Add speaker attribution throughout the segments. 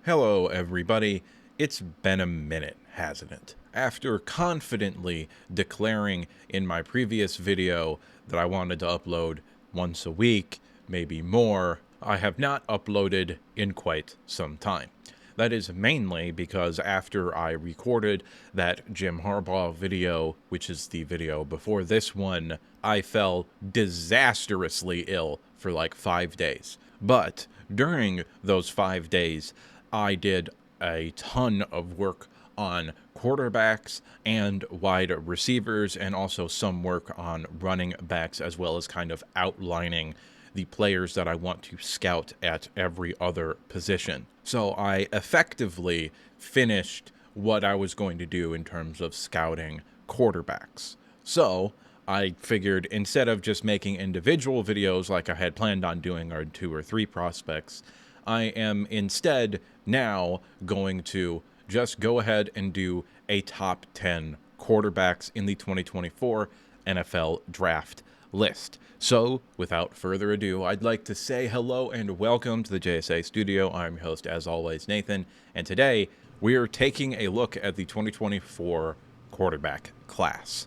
Speaker 1: Hello, everybody. It's been a minute, hasn't it? After confidently declaring in my previous video that I wanted to upload once a week, maybe more, I have not uploaded in quite some time. That is mainly because after I recorded that Jim Harbaugh video, which is the video before this one, I fell disastrously ill for like 5 days. But during those 5 days, I did a ton of work on quarterbacks and wide receivers, and also some work on running backs, as well as kind of outlining the players that I want to scout at every other position. So I effectively finished what I was going to do in terms of scouting quarterbacks. So I figured instead of just making individual videos like I had planned on doing our 2 or 3 prospects, I am instead now going to just go ahead and do a top 10 quarterbacks in the 2024 NFL draft list. So, without further ado, I'd like to say hello and welcome to the JSA studio. I'm your host, as always, Nathan, and today we are taking a look at the 2024 quarterback class.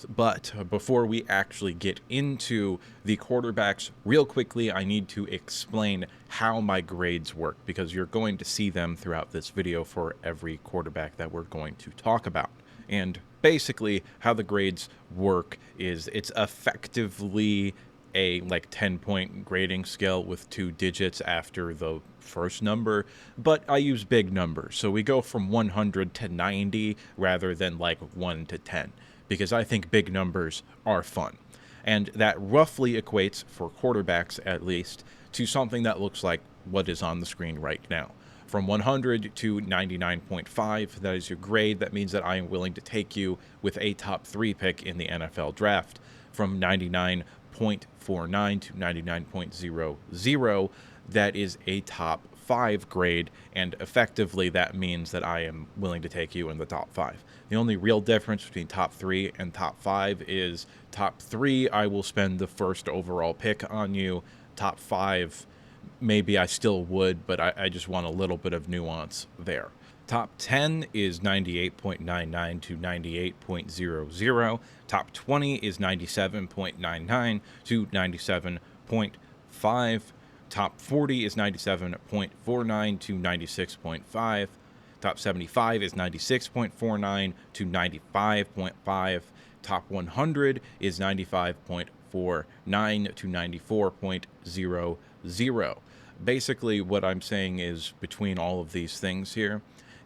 Speaker 1: But before we actually get into the quarterbacks, real quickly, I need to explain how my grades work, because you're going to see them throughout this video for every quarterback that we're going to talk about. And basically, how the grades work is it's effectively a 10-point grading scale with 2 digits after the first number, but I use big numbers. So we go from 100 to 90 rather than 1 to 10. Because I think big numbers are fun. And that roughly equates, for quarterbacks at least, to something that looks like what is on the screen right now. From 100 to 99.5, that is your grade. That means that I am willing to take you with a top 3 pick in the NFL draft. From 99.49 to 99.00, that is a top 5 grade, and effectively that means that I am willing to take you in the top 5. The only real difference between top 3 and top 5 is top 3, I will spend the first overall pick on you. Top 5, maybe I still would, but I just want a little bit of nuance there. Top 10 is 98.99 to 98.00. Top 20 is 97.99 to 97.5. Top 40 is 97.49 to 96.5. Top 75 is 96.49 to 95.5. Top 100 is 95.49 to 94.00. Basically, what I'm saying is, between all of these things here,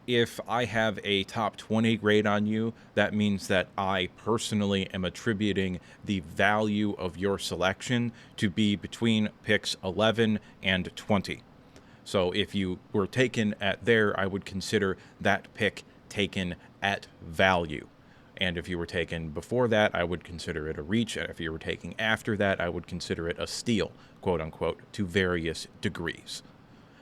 Speaker 1: if I have a top 20 grade on you, that means that I personally am attributing the value of your selection to be between picks 11 and 20. So if you were taken at there, I would consider that pick taken at value. And if you were taken before that, I would consider it a reach. And if you were taken after that, I would consider it a steal, quote unquote, to various degrees.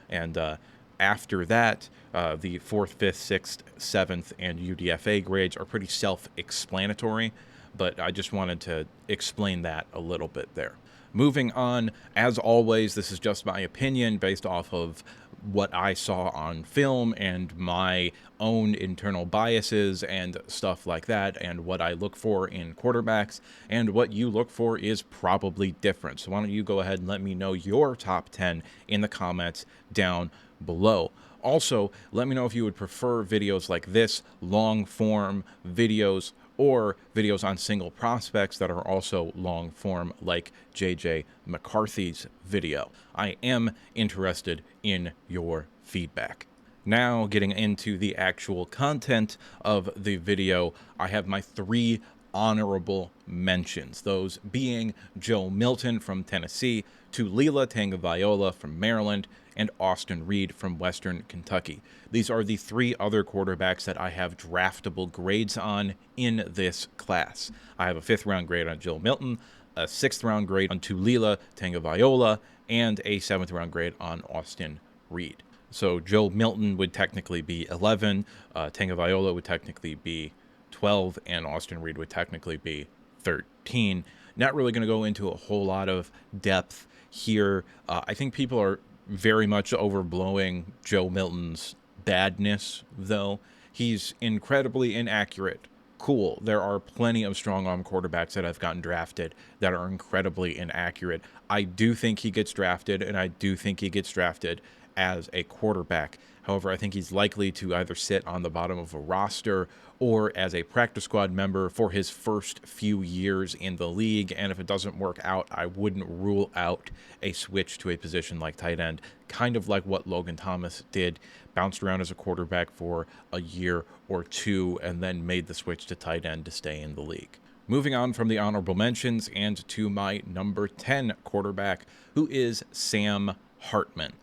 Speaker 1: And after that, the 4th, 5th, 6th, 7th, and UDFA grades are pretty self-explanatory, but I just wanted to explain that a little bit there. Moving on, as always, this is just my opinion based off of what I saw on film and my own internal biases and stuff like that, and what I look for in quarterbacks, and what you look for is probably different. So why don't you go ahead and let me know your top 10 in the comments down below. Also, let me know if you would prefer videos like this, long form videos, or videos on single prospects that are also long form, like JJ McCarthy's video. I am interested in your feedback. Now, getting into the actual content of the video, I have my 3 honorable mentions, those being Joe Milton from Tennessee, Taulia Tagovailoa from Maryland, and Austin Reed from Western Kentucky. These are the 3 other quarterbacks that I have draftable grades on in this class. I have a 5th round grade on Joe Milton, a 6th round grade on Taulia Tagovailoa, and a 7th round grade on Austin Reed. So Joe Milton would technically be 11, Tagovailoa would technically be 12, and Austin Reed would technically be 13. Not really going to go into a whole lot of depth here. I think people are very much overblowing Joe Milton's badness, though. He's incredibly inaccurate. Cool. There are plenty of strong arm quarterbacks that have gotten drafted that are incredibly inaccurate. I do think he gets drafted, and I do think he gets drafted as a quarterback. However, I think he's likely to either sit on the bottom of a roster or as a practice squad member for his first few years in the league. And if it doesn't work out, I wouldn't rule out a switch to a position like tight end, kind of like what Logan Thomas did, bounced around as a quarterback for a year or two, and then made the switch to tight end to stay in the league. Moving on from the honorable mentions and to my number 10 quarterback, who is Sam Hartman.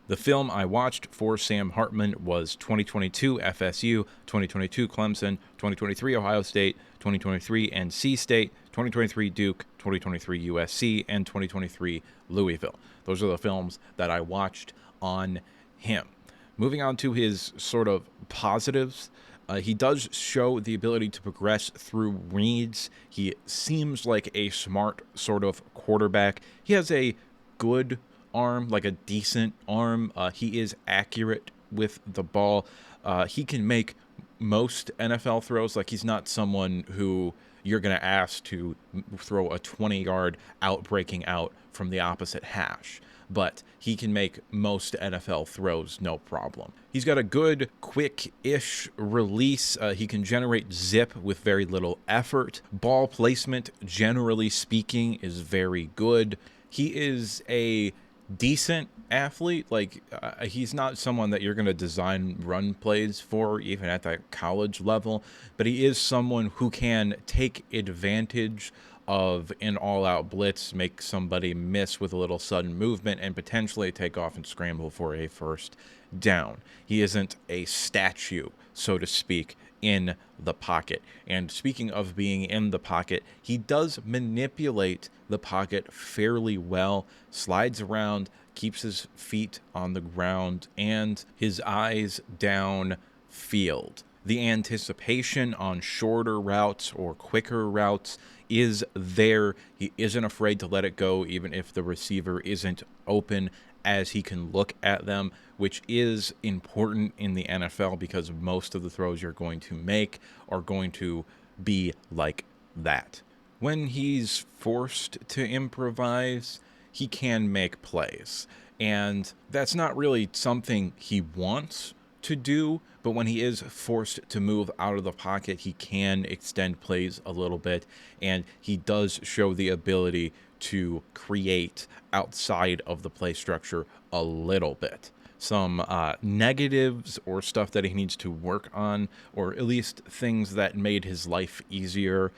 Speaker 1: The film I watched for Sam Hartman was 2022 FSU, 2022 Clemson, 2023 Ohio State, 2023 NC State, 2023 Duke, 2023 USC, and 2023 Louisville. Those are the films that I watched on him. Moving on to his sort of positives, he does show the ability to progress through reads. He seems like a smart sort of quarterback. He has a good arm, like a decent arm. He is accurate with the ball. He can make most NFL throws. Like, he's not someone who you're going to ask to throw a 20-yard out breaking out from the opposite hash, but he can make most NFL throws no problem. He's got a good, quick-ish release. He can generate zip with very little effort. Ball placement, generally speaking, is very good. He is a decent athlete. Like, he's not someone that you're going to design run plays for, even at that college level, but he is someone who can take advantage of an all-out blitz, make somebody miss with a little sudden movement, and potentially take off and scramble for a first down. He isn't a statue, so to speak, in the pocket. And speaking of being in the pocket, he does manipulate the pocket fairly well, slides around, keeps his feet on the ground, and his eyes downfield. The anticipation on shorter routes or quicker routes is there. He isn't afraid to let it go, even if the receiver isn't open, as he can look at them, which is important in the NFL because most of the throws you're going to make are going to be like that. When he's forced to improvise, he can make plays. And that's not really something he wants to do, but when he is forced to move out of the pocket, he can extend plays a little bit, and he does show the ability to create outside of the play structure a little bit. Some negatives or stuff that he needs to work on, or at least things that made his life easier.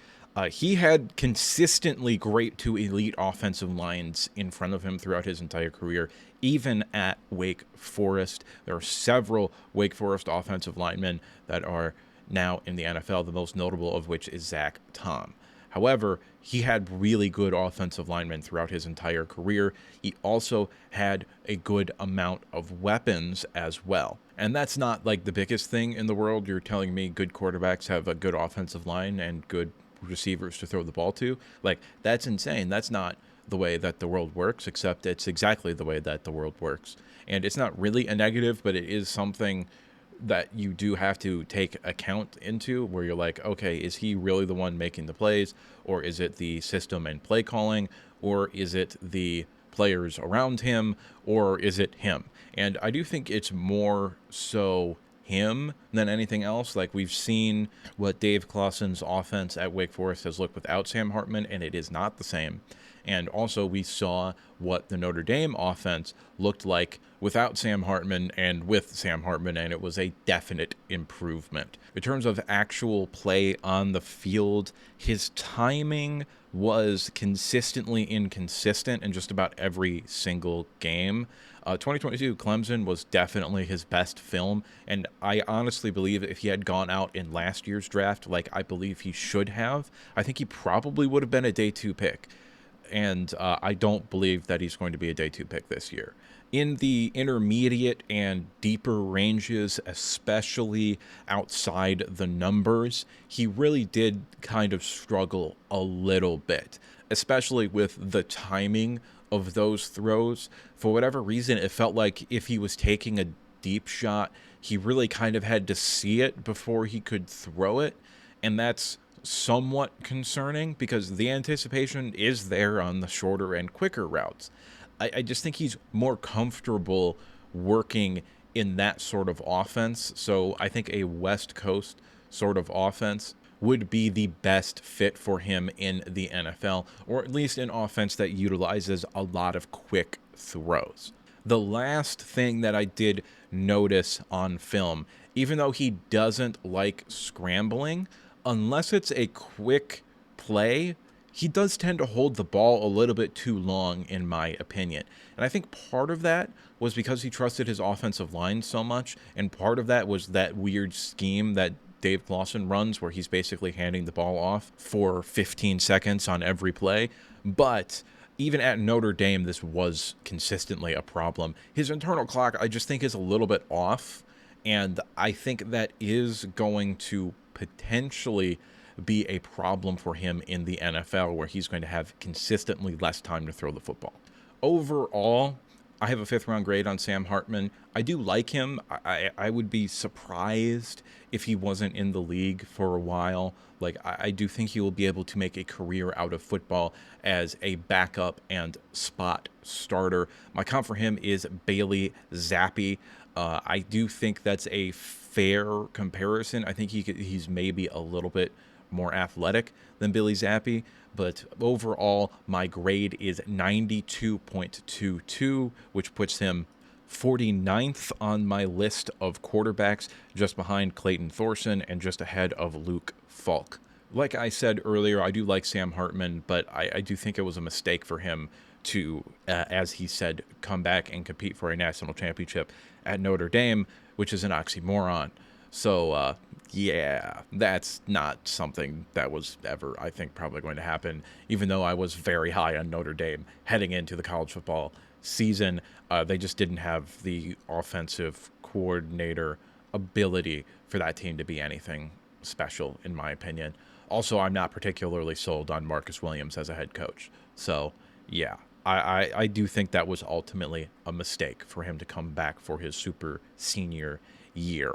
Speaker 1: He had consistently great to elite offensive lines in front of him throughout his entire career, even at Wake Forest. There are several Wake Forest offensive linemen that are now in the NFL, the most notable of which is Zach Tom. However, he had really good offensive linemen throughout his entire career. He also had a good amount of weapons as well. And that's not like the biggest thing in the world. You're telling me good quarterbacks have a good offensive line and good receivers to throw the ball to? Like, that's insane. That's not the way that the world works, except it's exactly the way that the world works. And it's not really a negative, but it is something that you do have to take account into, where you're like, okay, is he really the one making the plays, or is it the system and play calling, or is it the players around him, or is it him? And I do think it's more so him than anything else. Like, we've seen what Dave Clawson's offense at Wake Forest has looked without Sam Hartman, and it is not the same. And also we saw what the Notre Dame offense looked like without Sam Hartman and with Sam Hartman, and it was a definite improvement. In terms of actual play on the field, his timing was consistently inconsistent in just about every single game. 2022 Clemson was definitely his best film, and I honestly believe if he had gone out in last year's draft, like I believe he should have, I think he probably would have been a day 2 pick. And I don't believe that he's going to be a day 2 pick this year. In the intermediate and deeper ranges, especially outside the numbers, he really did kind of struggle a little bit, especially with the timing of those throws. For whatever reason, it felt like if he was taking a deep shot, he really kind of had to see it before he could throw it. And that's somewhat concerning because the anticipation is there on the shorter and quicker routes. I just think he's more comfortable working in that sort of offense. So I think a West Coast sort of offense would be the best fit for him in the NFL, or at least an offense that utilizes a lot of quick throws. The last thing that I did notice on film, even though he doesn't like scrambling, unless it's a quick play, he does tend to hold the ball a little bit too long, in my opinion. And I think part of that was because he trusted his offensive line so much, and part of that was that weird scheme that Dave Clawson runs where he's basically handing the ball off for 15 seconds on every play. But even at Notre Dame, this was consistently a problem. His internal clock, I just think, is a little bit off, and I think that is going to potentially be a problem for him in the NFL, where he's going to have consistently less time to throw the football. Overall, I have a 5th-round grade on Sam Hartman. I do like him. I would be surprised if he wasn't in the league for a while. Like, I do think he will be able to make a career out of football as a backup and spot starter. My comp for him is Bailey Zappi. I do think that's a fair comparison. I think he's maybe a little bit more athletic than Billy Zappi, but overall, my grade is 92.22, which puts him 49th on my list of quarterbacks, just behind Clayton Thorson and just ahead of Luke Falk. Like I said earlier, I do like Sam Hartman, but I do think it was a mistake for him to, as he said, come back and compete for a national championship at Notre Dame, which is an oxymoron. So, yeah, that's not something that was ever, I think, probably going to happen, even though I was very high on Notre Dame heading into the college football season. They just didn't have the offensive coordinator ability for that team to be anything special, in my opinion. Also, I'm not particularly sold on Marcus Williams as a head coach. So, yeah, I do think that was ultimately a mistake for him to come back for his super senior year.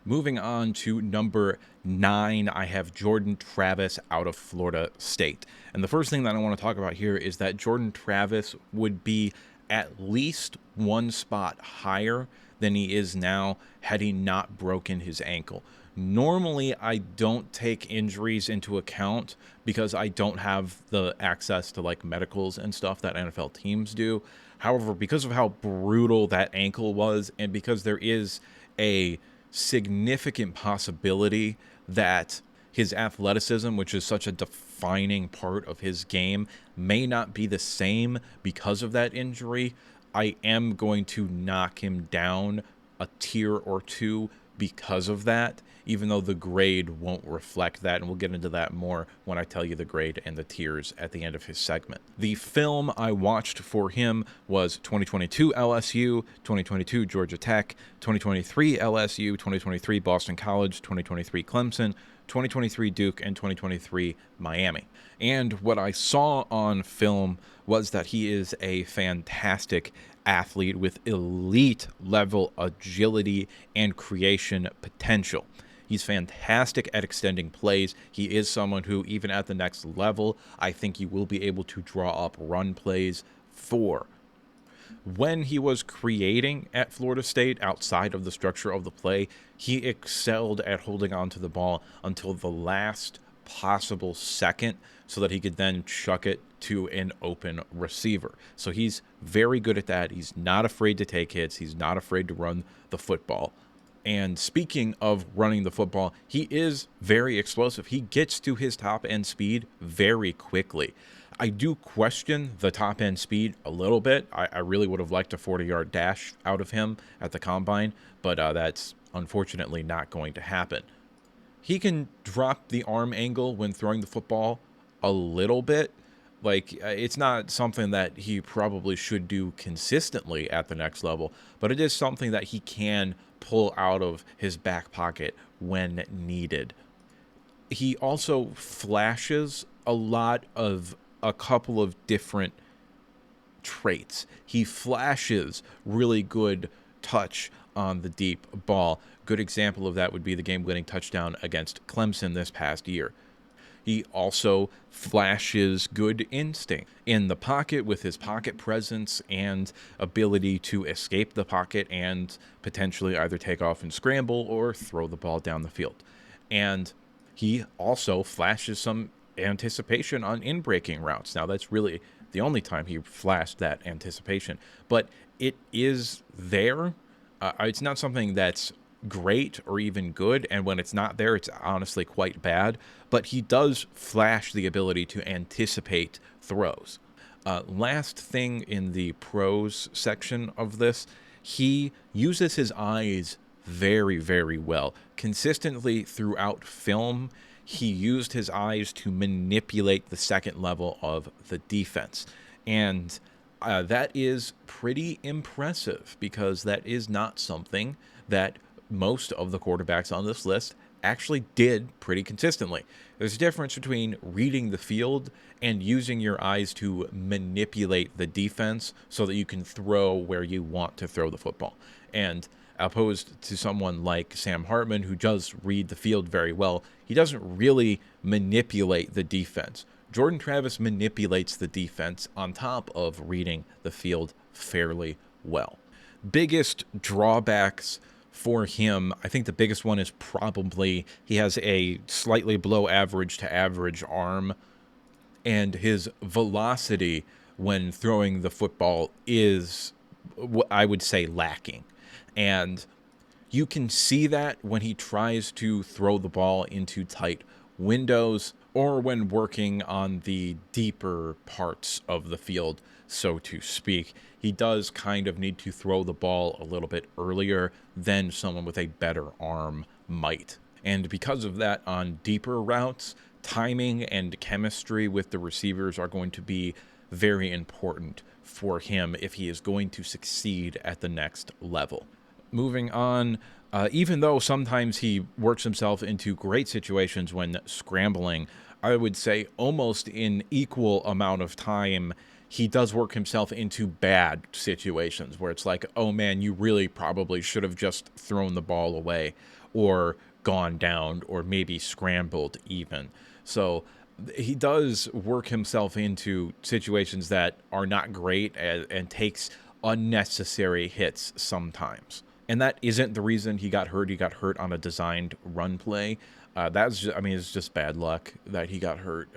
Speaker 1: Moving on to number 9, I have Jordan Travis out of Florida State. And the first thing that I want to talk about here is that Jordan Travis would be at least one spot higher than he is now had he not broken his ankle. Normally, I don't take injuries into account because I don't have the access to like medicals and stuff that NFL teams do. However, because of how brutal that ankle was, and because there is a significant possibility that his athleticism, which is such a defining part of his game, may not be the same because of that injury, I am going to knock him down a tier or two because of that, even though the grade won't reflect that, and we'll get into that more when I tell you the grade and the tiers at the end of his segment. The film I watched for him was 2022 LSU, 2022 Georgia Tech, 2023 LSU, 2023 Boston College, 2023 Clemson, 2023 Duke, and 2023 Miami. And what I saw on film was that he is a fantastic athlete with elite level agility and creation potential. He's fantastic at extending plays. He is someone who, even at the next level, I think you will be able to draw up run plays for. When he was creating at Florida State outside of the structure of the play, he excelled at holding on to the ball until the last possible second so that he could then chuck it to an open receiver. So he's very good at that. He's not afraid to take hits. He's not afraid to run the football. And speaking of running the football, he is very explosive. He gets to his top end speed very quickly. I do question the top end speed a little bit. I really would have liked a 40-yard dash out of him at the combine, but that's unfortunately not going to happen. He can drop the arm angle when throwing the football a little bit. Like, it's not something that he probably should do consistently at the next level, but it is something that he can pull out of his back pocket when needed. He also flashes a lot of a couple of different traits. He flashes really good touch on the deep ball. Good example of that would be the game-winning touchdown against Clemson this past year. He also flashes good instinct in the pocket with his pocket presence and ability to escape the pocket and potentially either take off and scramble or throw the ball down the field. And he also flashes some anticipation on in-breaking routes. Now, that's really the only time he flashed that anticipation, but it is there. It's not something that's great or even good, and when it's not there, it's honestly quite bad, but he does flash the ability to anticipate throws. Last thing in the pros section of this, he uses his eyes very, very well. Consistently throughout film, he used his eyes to manipulate the second level of the defense. And that is pretty impressive because that is not something that most of the quarterbacks on this list actually did pretty consistently. There's a difference between reading the field and using your eyes to manipulate the defense so that you can throw where you want to throw the football. And opposed to someone like Sam Hartman, who does read the field very well, he doesn't really manipulate the defense. Jordan Travis manipulates the defense on top of reading the field fairly well. Biggest drawbacks for him, I think the biggest one is probably he has a slightly below average to average arm, and his velocity when throwing the football is, I would say, lacking. And you can see that when he tries to throw the ball into tight windows or when working on the deeper parts of the field, so to speak. He does kind of need to throw the ball a little bit earlier than someone with a better arm might. And because of that, on deeper routes, timing and chemistry with the receivers are going to be very important for him if he is going to succeed at the next level. Moving on, even though sometimes he works himself into great situations when scrambling, I would say almost in equal amount of time, he does work himself into bad situations where it's like, oh man, you really probably should have just thrown the ball away or gone down or maybe scrambled even. So he does work himself into situations that are not great and takes unnecessary hits sometimes. And that isn't the reason he got hurt. He got hurt on a designed run play. That's just, I mean, it's just bad luck that he got hurt.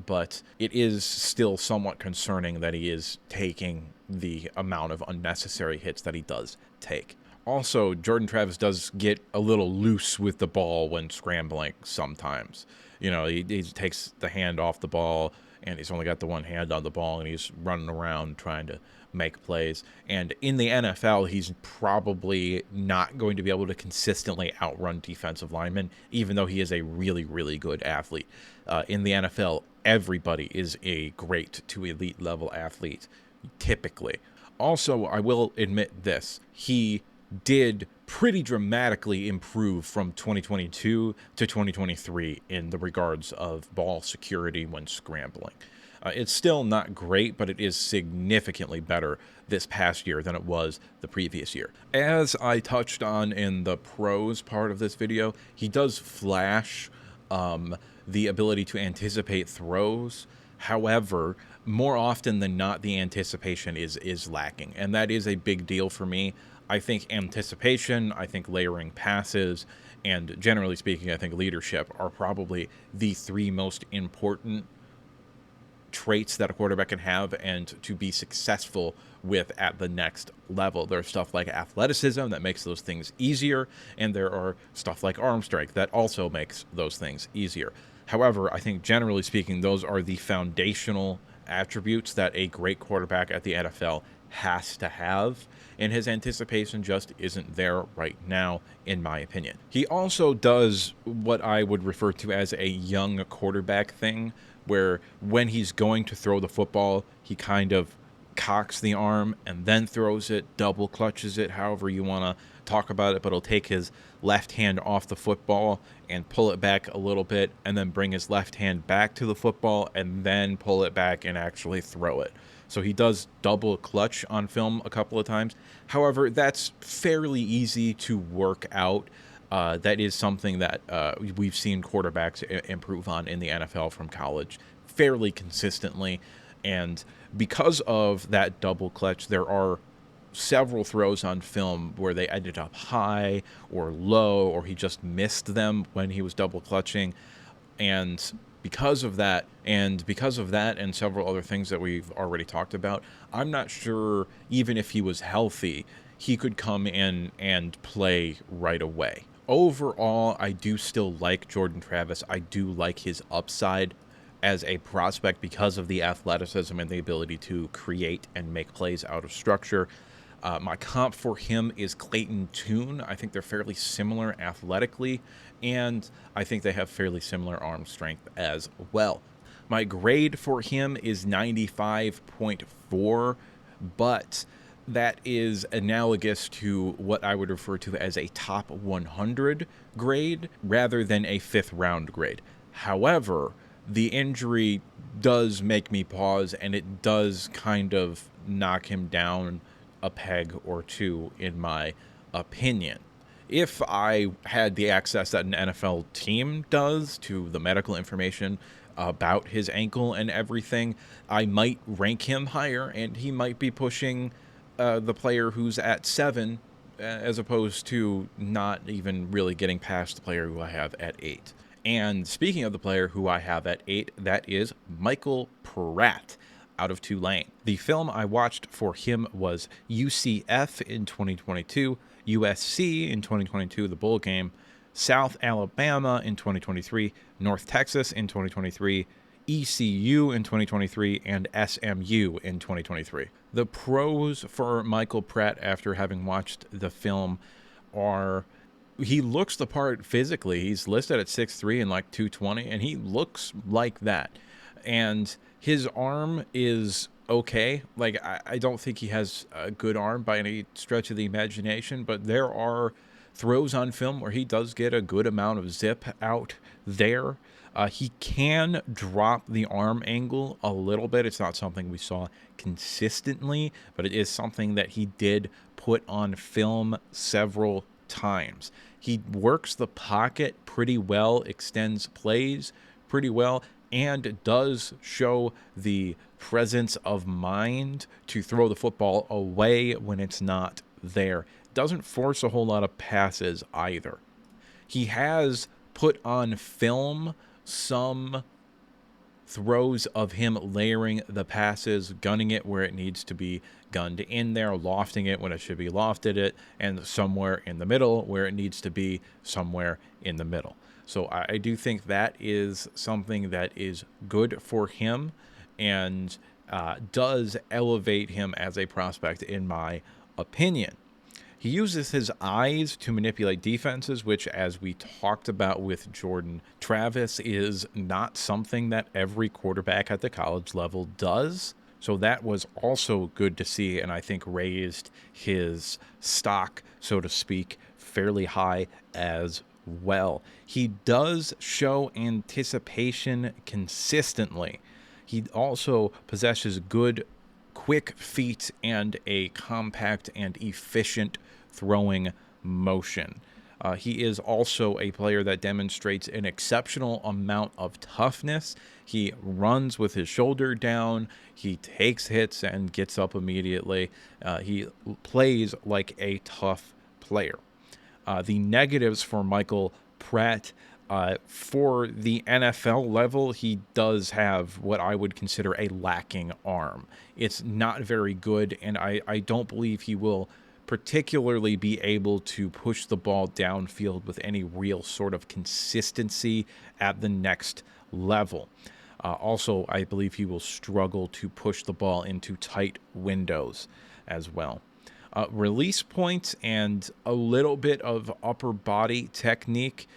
Speaker 1: But it is still somewhat concerning that he is taking the amount of unnecessary hits that he does take. Also, Jordan Travis does get a little loose with the ball when scrambling sometimes. You know, he takes the hand off the ball, and he's only got the one hand on the ball, and he's running around trying to make plays. And in the NFL, he's probably not going to be able to consistently outrun defensive linemen, even though he is a really, really good athlete. In the NFL, everybody is a great to elite level athlete, typically. Also, I will admit this. He did pretty dramatically improve from 2022 to 2023 in the regards of ball security when scrambling. It's still not great, but it is significantly better this past year than it was the previous year. As I touched on in the pros part of this video, he does flash the ability to anticipate throws. However, more often than not, the anticipation is lacking, and that is a big deal for me. I think anticipation, I think layering passes, and generally speaking, I think leadership are probably the three most important traits that a quarterback can have and to be successful with at the next level. There's stuff like athleticism that makes those things easier, and there are stuff like arm strength that also makes those things easier. However, I think generally speaking, those are the foundational attributes that a great quarterback at the NFL has to have, and his anticipation just isn't there right now, in my opinion. He also does what I would refer to as a young quarterback thing, where when he's going to throw the football, he kind of cocks the arm and then throws it, double clutches it, however you want to talk about it, but he'll take his left hand off the football and pull it back a little bit, and then bring his left hand back to the football and then pull it back and actually throw it. So he does double clutch on film a couple of times. However, that's fairly easy to work out. That is something that we've seen quarterbacks improve on in the NFL from college fairly consistently. And because of that double clutch, there are several throws on film where they ended up high or low, or he just missed them when he was double clutching. And because of that and several other things that we've already talked about, I'm not sure, even if he was healthy, he could come in and play right away. Overall, I do still like Jordan Travis. I do like his upside as a prospect because of the athleticism and the ability to create and make plays out of structure. My comp for him is Clayton Tune. I think they're fairly similar athletically, and I think they have fairly similar arm strength as well. My grade for him is 95.4, but that is analogous to what I would refer to as a top 100 grade rather than a fifth round grade. However, the injury does make me pause, and it does kind of knock him down a peg or two, in my opinion. If I had the access that an NFL team does to the medical information about his ankle and everything, I might rank him higher, and he might be pushing the player who's at 7, as opposed to not even really getting past the player who I have at 8. And speaking of the player who I have at 8, that is Michael Pratt out of Tulane. The film I watched for him was UCF in 2022, USC in 2022, the bowl game, South Alabama in 2023, North Texas in 2023, ECU in 2023, and SMU in 2023. The pros for Michael Pratt after having watched the film are he looks the part physically. He's listed at 6'3" and like 220, and he looks like that. And his arm is okay. Like, I don't think he has a good arm by any stretch of the imagination, but there are throws on film where he does get a good amount of zip out there. He can drop the arm angle a little bit. It's not something we saw consistently, but it is something that he did put on film several times. He works the pocket pretty well, extends plays pretty well, and does show the presence of mind to throw the football away when it's not there. Doesn't force a whole lot of passes either. He has put on film some throws of him layering the passes, gunning it where it needs to be gunned in there, lofting it when it should be lofted it, and somewhere in the middle where it needs to be somewhere in the middle. So I do think that is something that is good for him and does elevate him as a prospect, in my opinion. He uses his eyes to manipulate defenses, which, as we talked about with Jordan Travis, is not something that every quarterback at the college level does. So that was also good to see, and I think raised his stock, so to speak, fairly high as well. He does show anticipation consistently. He also possesses good, quick feet and a compact and efficient throwing motion. He is also a player that demonstrates an exceptional amount of toughness. He runs with his shoulder down. He takes hits and gets up immediately. He plays like a tough player. The negatives for Michael Pratt, for the NFL level, he does have what I would consider a lacking arm. It's not very good, and I don't believe he will particularly be able to push the ball downfield with any real sort of consistency at the next level. Also, I believe he will struggle to push the ball into tight windows as well. Release points and a little bit of upper body technique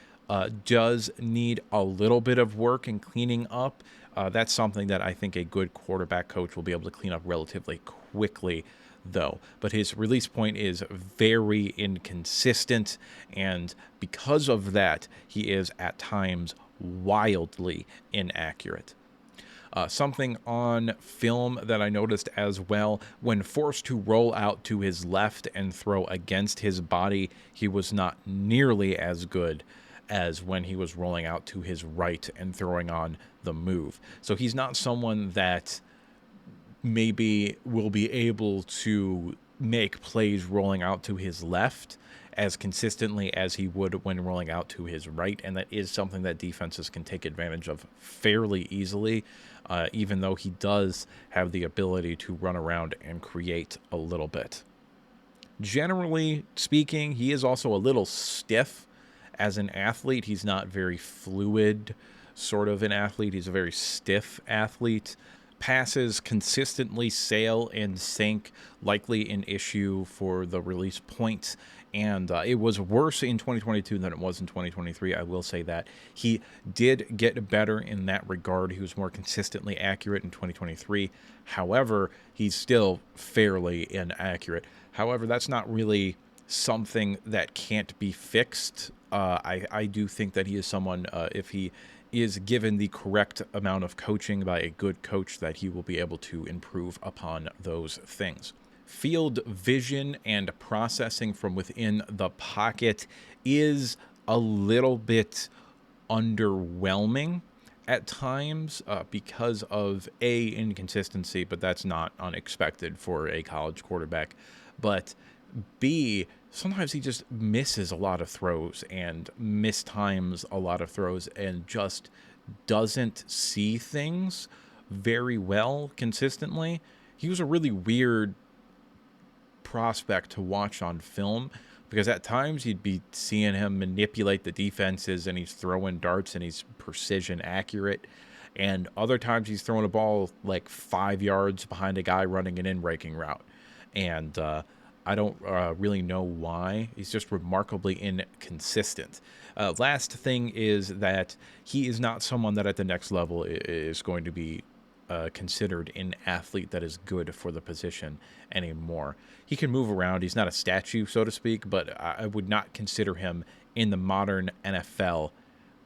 Speaker 1: does need a little bit of work and cleaning up. That's something that I think a good quarterback coach will be able to clean up relatively quickly, though. But his release point is very inconsistent, and because of that, he is at times wildly inaccurate. Something on film that I noticed as well, when forced to roll out to his left and throw against his body, he was not nearly as good as when he was rolling out to his right and throwing on the move. So he's not someone that maybe will be able to make plays rolling out to his left as consistently as he would when rolling out to his right, and that is something that defenses can take advantage of fairly easily, even though he does have the ability to run around and create a little bit. Generally speaking, he is also a little stiff as an athlete. He's not very fluid sort of an athlete. He's a very stiff athlete. Passes consistently sail and sink, likely an issue for the release point. And it was worse in 2022 than it was in 2023. I will say that. He did get better in that regard. He was more consistently accurate in 2023. However, he's still fairly inaccurate. However, that's not really something that can't be fixed. I do think that he is someone, if he is given the correct amount of coaching by a good coach, that he will be able to improve upon those things. Field vision and processing from within the pocket is a little bit underwhelming at times because of inconsistency, but that's not unexpected for a college quarterback. But B, sometimes he just misses a lot of throws and mistimes a lot of throws and just doesn't see things very well consistently. He was a really weird prospect to watch on film because at times you'd be seeing him manipulate the defenses and he's throwing darts and he's precision accurate, and other times he's throwing a ball like 5 yards behind a guy running an in-breaking route, and I don't really know why. He's just remarkably inconsistent. Last thing is that he is not someone that at the next level is going to be considered an athlete that is good for the position anymore. He can move around. He's not a statue, so to speak, but I would not consider him in the modern NFL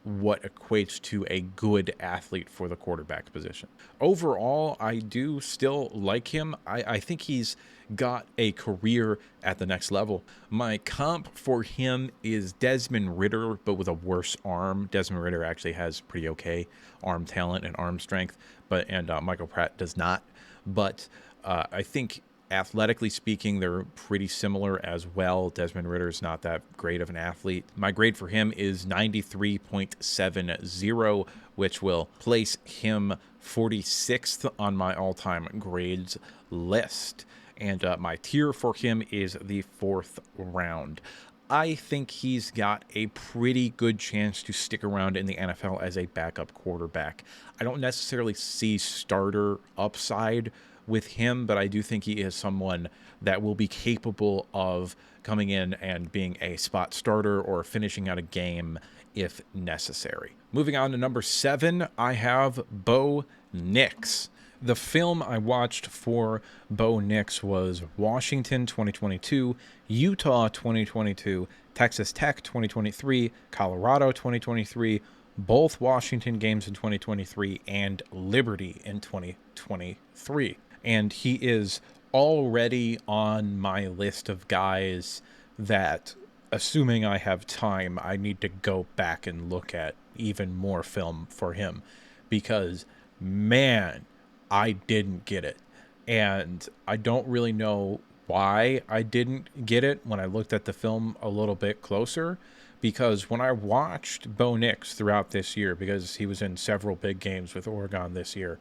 Speaker 1: what equates to a good athlete for the quarterback position. Overall, I do still like him. I think he's got a career at the next level. My comp for him is Desmond Ridder, but with a worse arm. Desmond Ridder actually has pretty okay arm talent and arm strength, and Michael Pratt does not. But I think athletically speaking, they're pretty similar as well. Desmond Ridder is not that great of an athlete. My grade for him is 93.70, which will place him 46th on my all-time grades list. And my tier for him is the 4th round. I think he's got a pretty good chance to stick around in the NFL as a backup quarterback. I don't necessarily see starter upside with him, but I do think he is someone that will be capable of coming in and being a spot starter or finishing out a game if necessary. Moving on to number 7, I have Bo Nix. The film I watched for Bo Nix was Washington 2022, Utah 2022, Texas Tech 2023, Colorado 2023, both Washington games in 2023, and Liberty in 2023. And he is already on my list of guys that, assuming I have time, I need to go back and look at even more film for him, because, man, I didn't get it. And I don't really know why I didn't get it when I looked at the film a little bit closer, because when I watched Bo Nix throughout this year, because he was in several big games with Oregon this year,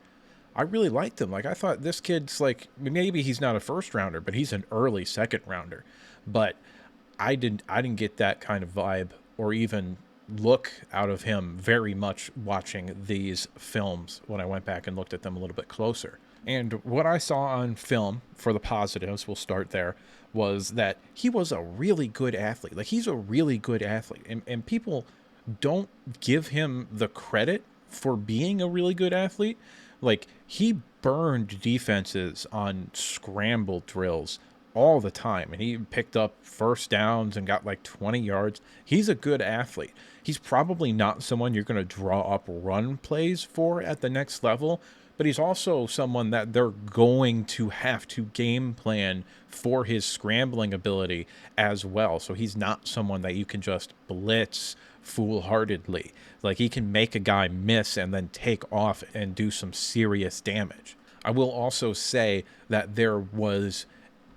Speaker 1: I really liked him. Like, I thought this kid's like, maybe he's not a first rounder, but he's an early second rounder. But I didn't get that kind of vibe or even look out of him very much watching these films when I went back and looked at them a little bit closer. And what I saw on film, for the positives, we'll start there, was that he was a really good athlete. Like, he's a really good athlete. And people don't give him the credit for being a really good athlete. Like, he burned defenses on scramble drills all the time, and he picked up first downs and got like 20 yards. He's a good athlete. He's probably not someone you're going to draw up run plays for at the next level, but he's also someone that they're going to have to game plan for his scrambling ability as well. So he's not someone that you can just blitz foolhardily. Like, he can make a guy miss and then take off and do some serious damage. I will also say that there was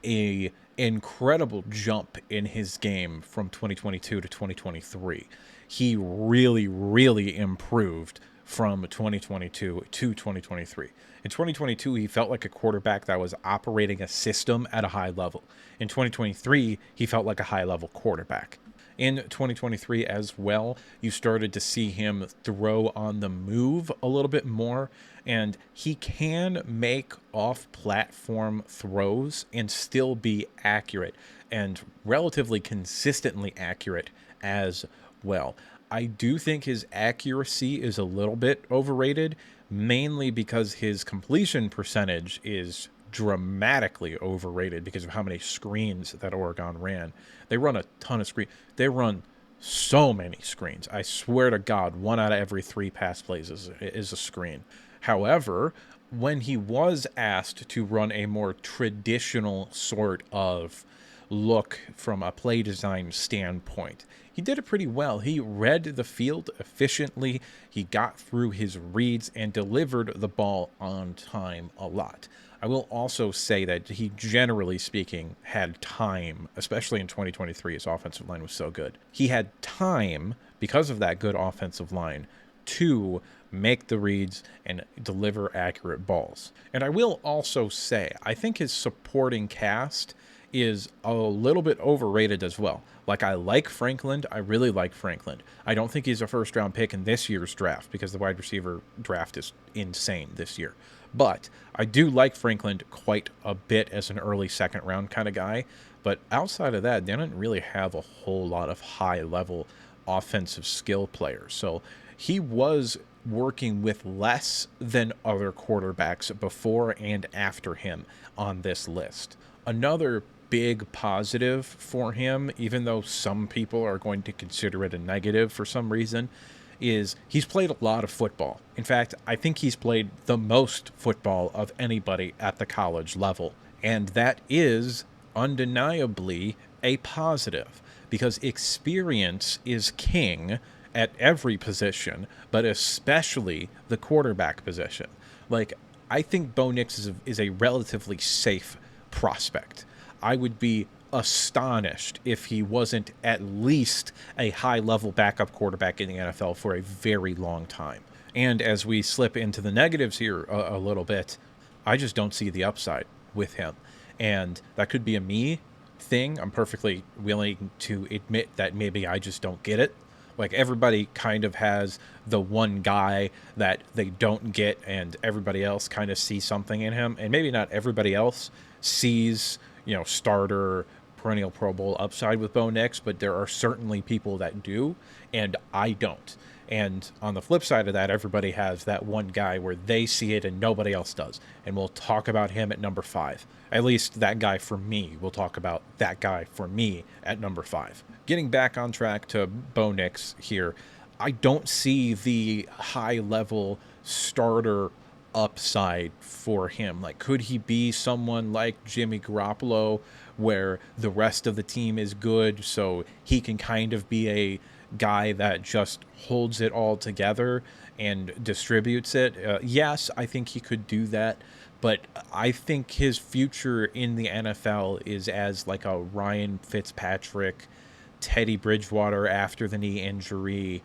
Speaker 1: a incredible jump in his game from 2022 to 2023. He really improved from 2022 to 2023. In 2022, he felt like a quarterback that was operating a system at a high level. In 2023, he felt like a high-level quarterback. In 2023 as well, you started to see him throw on the move a little bit more, and he can make off-platform throws and still be accurate, and relatively consistently accurate as well. I do think his accuracy is a little bit overrated, mainly because his completion percentage is dramatically overrated because of how many screens that Oregon ran. They run a ton of screens. They run so many screens. I swear to God, 1 out of every 3 pass plays is a screen. However, when he was asked to run a more traditional sort of look from a play design standpoint, he did it pretty well. He read the field efficiently, he got through his reads, and delivered the ball on time a lot. I will also say that he, generally speaking, had time, especially in 2023. His offensive line was so good. He had time, because of that good offensive line, to make the reads and deliver accurate balls. And I will also say, I think his supporting cast is a little bit overrated as well. Like, I like Franklin. I really like Franklin. I don't think he's a first-round pick in this year's draft because the wide receiver draft is insane this year. But I do like Franklin quite a bit as an early second-round kind of guy. But outside of that, they didn't really have a whole lot of high-level offensive skill players. So he was working with less than other quarterbacks before and after him on this list. Another big positive for him, even though some people are going to consider it a negative for some reason, is he's played a lot of football. In fact, I think he's played the most football of anybody at the college level. And that is undeniably a positive, because experience is king at every position, but especially the quarterback position. Like, I think Bo Nix is a relatively safe prospect. I would be astonished if he wasn't at least a high-level backup quarterback in the NFL for a very long time. And as we slip into the negatives here a little bit, I just don't see the upside with him. And that could be a me thing. I'm perfectly willing to admit that maybe I just don't get it. Like, everybody kind of has the one guy that they don't get, and everybody else kind of sees something in him. And maybe not everybody else sees, starter, perennial Pro Bowl upside with Bo Nix, but there are certainly people that do, and I don't. And on the flip side of that, everybody has that one guy where they see it and nobody else does. And we'll talk about him at number 5. At least that guy for me. We'll talk about that guy for me at number 5. Getting back on track to Bo Nix here, I don't see the high-level starter upside for him. Like, could he be someone like Jimmy Garoppolo, where the rest of the team is good, so he can kind of be a guy that just holds it all together and distributes it? Yes, I think he could do that, but I think his future in the NFL is as like a Ryan Fitzpatrick, Teddy Bridgewater after the knee injury,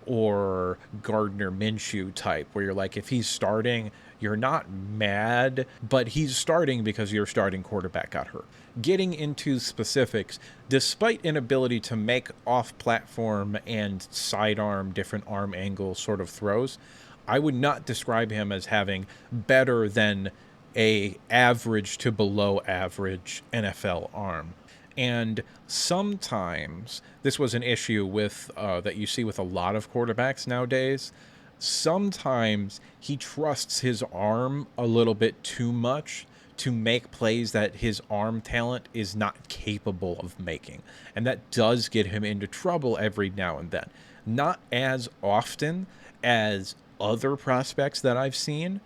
Speaker 1: or Gardner Minshew type, where you're like, if he's starting, you're not mad, but he's starting because your starting quarterback got hurt. Getting into specifics, despite inability to make off-platform and sidearm, different arm angle sort of throws, I would not describe him as having better than a average to below average NFL arm. And sometimes this was an issue with that you see with a lot of quarterbacks nowadays. Sometimes he trusts his arm a little bit too much to make plays that his arm talent is not capable of making. And that does get him into trouble every now and then. Not as often as other prospects that I've seen,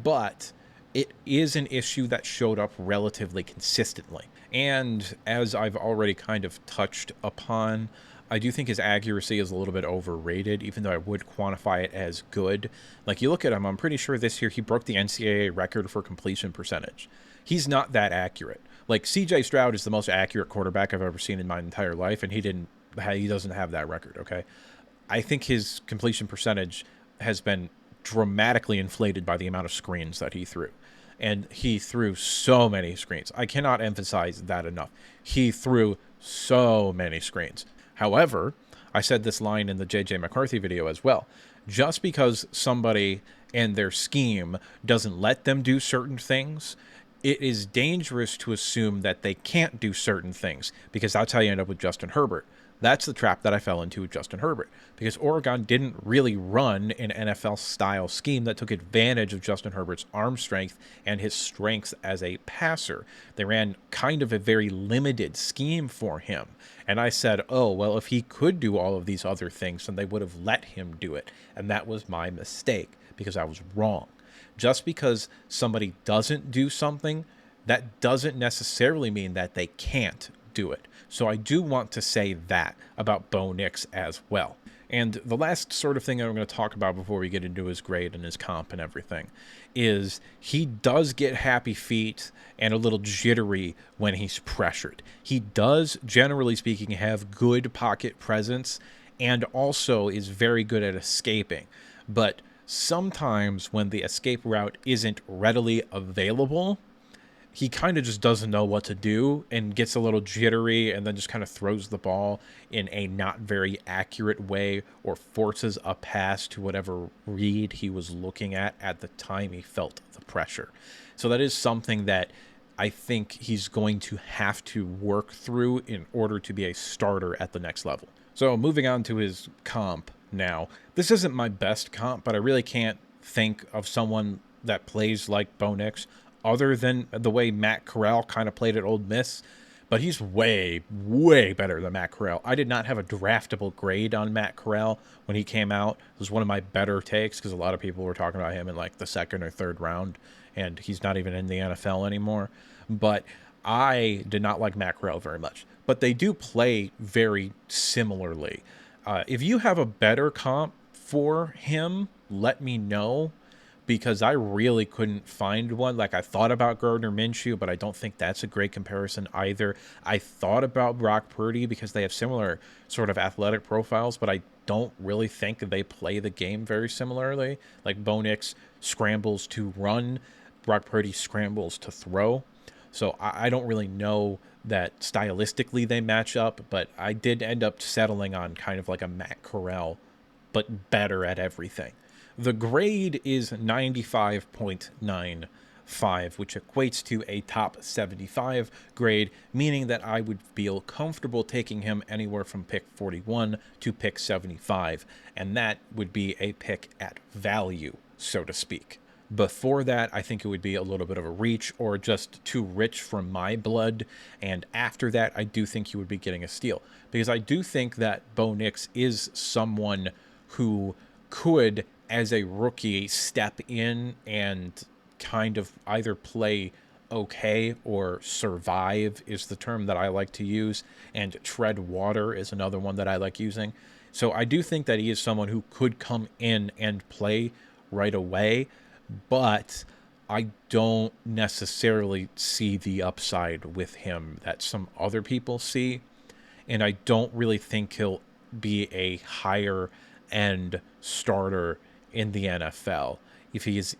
Speaker 1: but it is an issue that showed up relatively consistently. And as I've already kind of touched upon, I do think his accuracy is a little bit overrated, even though I would quantify it as good. Like, you look at him, I'm pretty sure this year he broke the NCAA record for completion percentage. He's not that accurate. Like, CJ Stroud is the most accurate quarterback I've ever seen in my entire life, and he doesn't have that record, okay? I think his completion percentage has been dramatically inflated by the amount of screens that he threw. And he threw so many screens. I cannot emphasize that enough. He threw so many screens. However, I said this line in the JJ McCarthy video as well. Just because somebody and their scheme doesn't let them do certain things, it is dangerous to assume that they can't do certain things, because that's how you end up with Justin Herbert. That's the trap that I fell into with Justin Herbert, because Oregon didn't really run an NFL-style scheme that took advantage of Justin Herbert's arm strength and his strengths as a passer. They ran kind of a very limited scheme for him. And I said, oh, well, if he could do all of these other things, then they would have let him do it. And that was my mistake, because I was wrong. Just because somebody doesn't do something, that doesn't necessarily mean that they can't do it. So I do want to say that about Bo Nix as well. And the last sort of thing that I'm going to talk about before we get into his grade and his comp and everything is he does get happy feet and a little jittery when he's pressured. He does, generally speaking, have good pocket presence and also is very good at escaping. But sometimes when the escape route isn't readily available, he kind of just doesn't know what to do and gets a little jittery and then just kind of throws the ball in a not very accurate way or forces a pass to whatever read he was looking at the time he felt the pressure. So that is something that I think he's going to have to work through in order to be a starter at the next level. So moving on to his comp now. This isn't my best comp, but I really can't think of someone that plays like Bo Nix other than the way Matt Corral kind of played at Ole Miss, but he's way, way better than Matt Corral. I did not have a draftable grade on Matt Corral when he came out. It was one of my better takes because a lot of people were talking about him in like the second or third round, and he's not even in the NFL anymore. But I did not like Matt Corral very much. But they do play very similarly. If you have a better comp for him, let me know, because I really couldn't find one. Like, I thought about Gardner Minshew, but I don't think that's a great comparison either. I thought about Brock Purdy because they have similar sort of athletic profiles, but I don't really think they play the game very similarly. Like, Bo Nix scrambles to run, Brock Purdy scrambles to throw. So I don't really know that stylistically they match up, but I did end up settling on kind of like a Matt Corral, but better at everything. The grade is 95.95, which equates to a top 75 grade, meaning that I would feel comfortable taking him anywhere from pick 41 to pick 75, and that would be a pick at value, so to speak. Before that, I think it would be a little bit of a reach or just too rich for my blood. And after that, I do think he would be getting a steal, because I do think that Bo Nix is someone who could, as a rookie, step in and kind of either play okay or survive is the term that I like to use, and tread water is another one that I like using. So I do think that he is someone who could come in and play right away, but I don't necessarily see the upside with him that some other people see, and I don't really think he'll be a higher end starter in the NFL if he is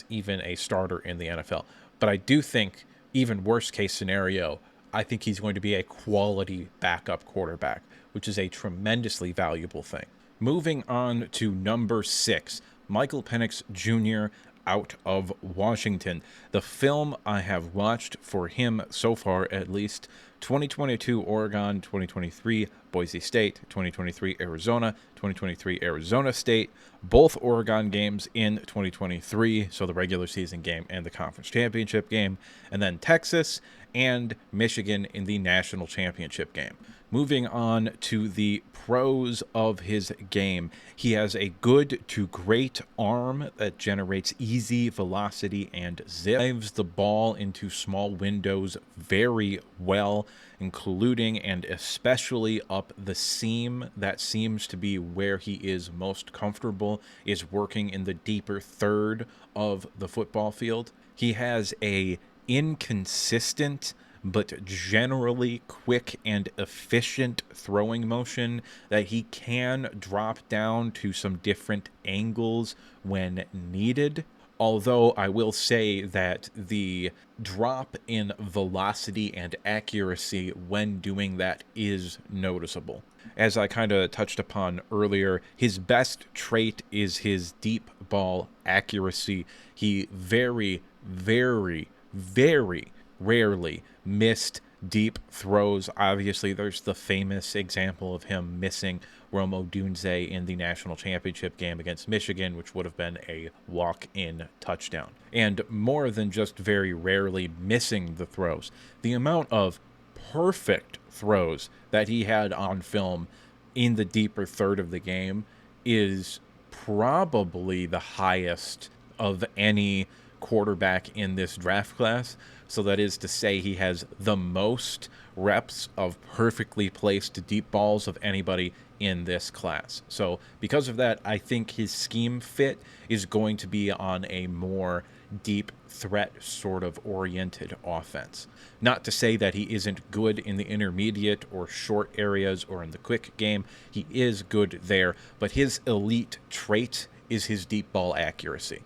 Speaker 1: even a starter in the NFL. But I do think, even worst case scenario, I think he's going to be a quality backup quarterback, which is a tremendously valuable thing. Moving on to number 6, Michael Penix Jr. out of Washington. The film I have watched for him so far, at least: 2022 Oregon, 2023 Boise State, 2023 Arizona, 2023 Arizona State, both Oregon games in 2023, so the regular season game and the conference championship game, and then Texas and Michigan in the national championship game. Moving on to the pros of his game. He has a good to great arm that generates easy velocity and zip. Dives the ball into small windows very well, including and especially up the seam. That seems to be where he is most comfortable, is working in the deeper third of the football field. He has a inconsistent but generally quick and efficient throwing motion that he can drop down to some different angles when needed. Although I will say that the drop in velocity and accuracy when doing that is noticeable. As I kind of touched upon earlier, his best trait is his deep ball accuracy. He very, very, very rarely missed deep throws. Obviously, there's the famous example of him missing Rome Odunze in the national championship game against Michigan, which would have been a walk-in touchdown. And more than just very rarely missing the throws, the amount of perfect throws that he had on film in the deeper third of the game is probably the highest of any quarterback in this draft class. So that is to say, he has the most reps of perfectly placed deep balls of anybody in this class. So because of that, I think his scheme fit is going to be on a more deep threat sort of oriented offense. Not to say that he isn't good in the intermediate or short areas or in the quick game. He is good there, but his elite trait is his deep ball accuracy.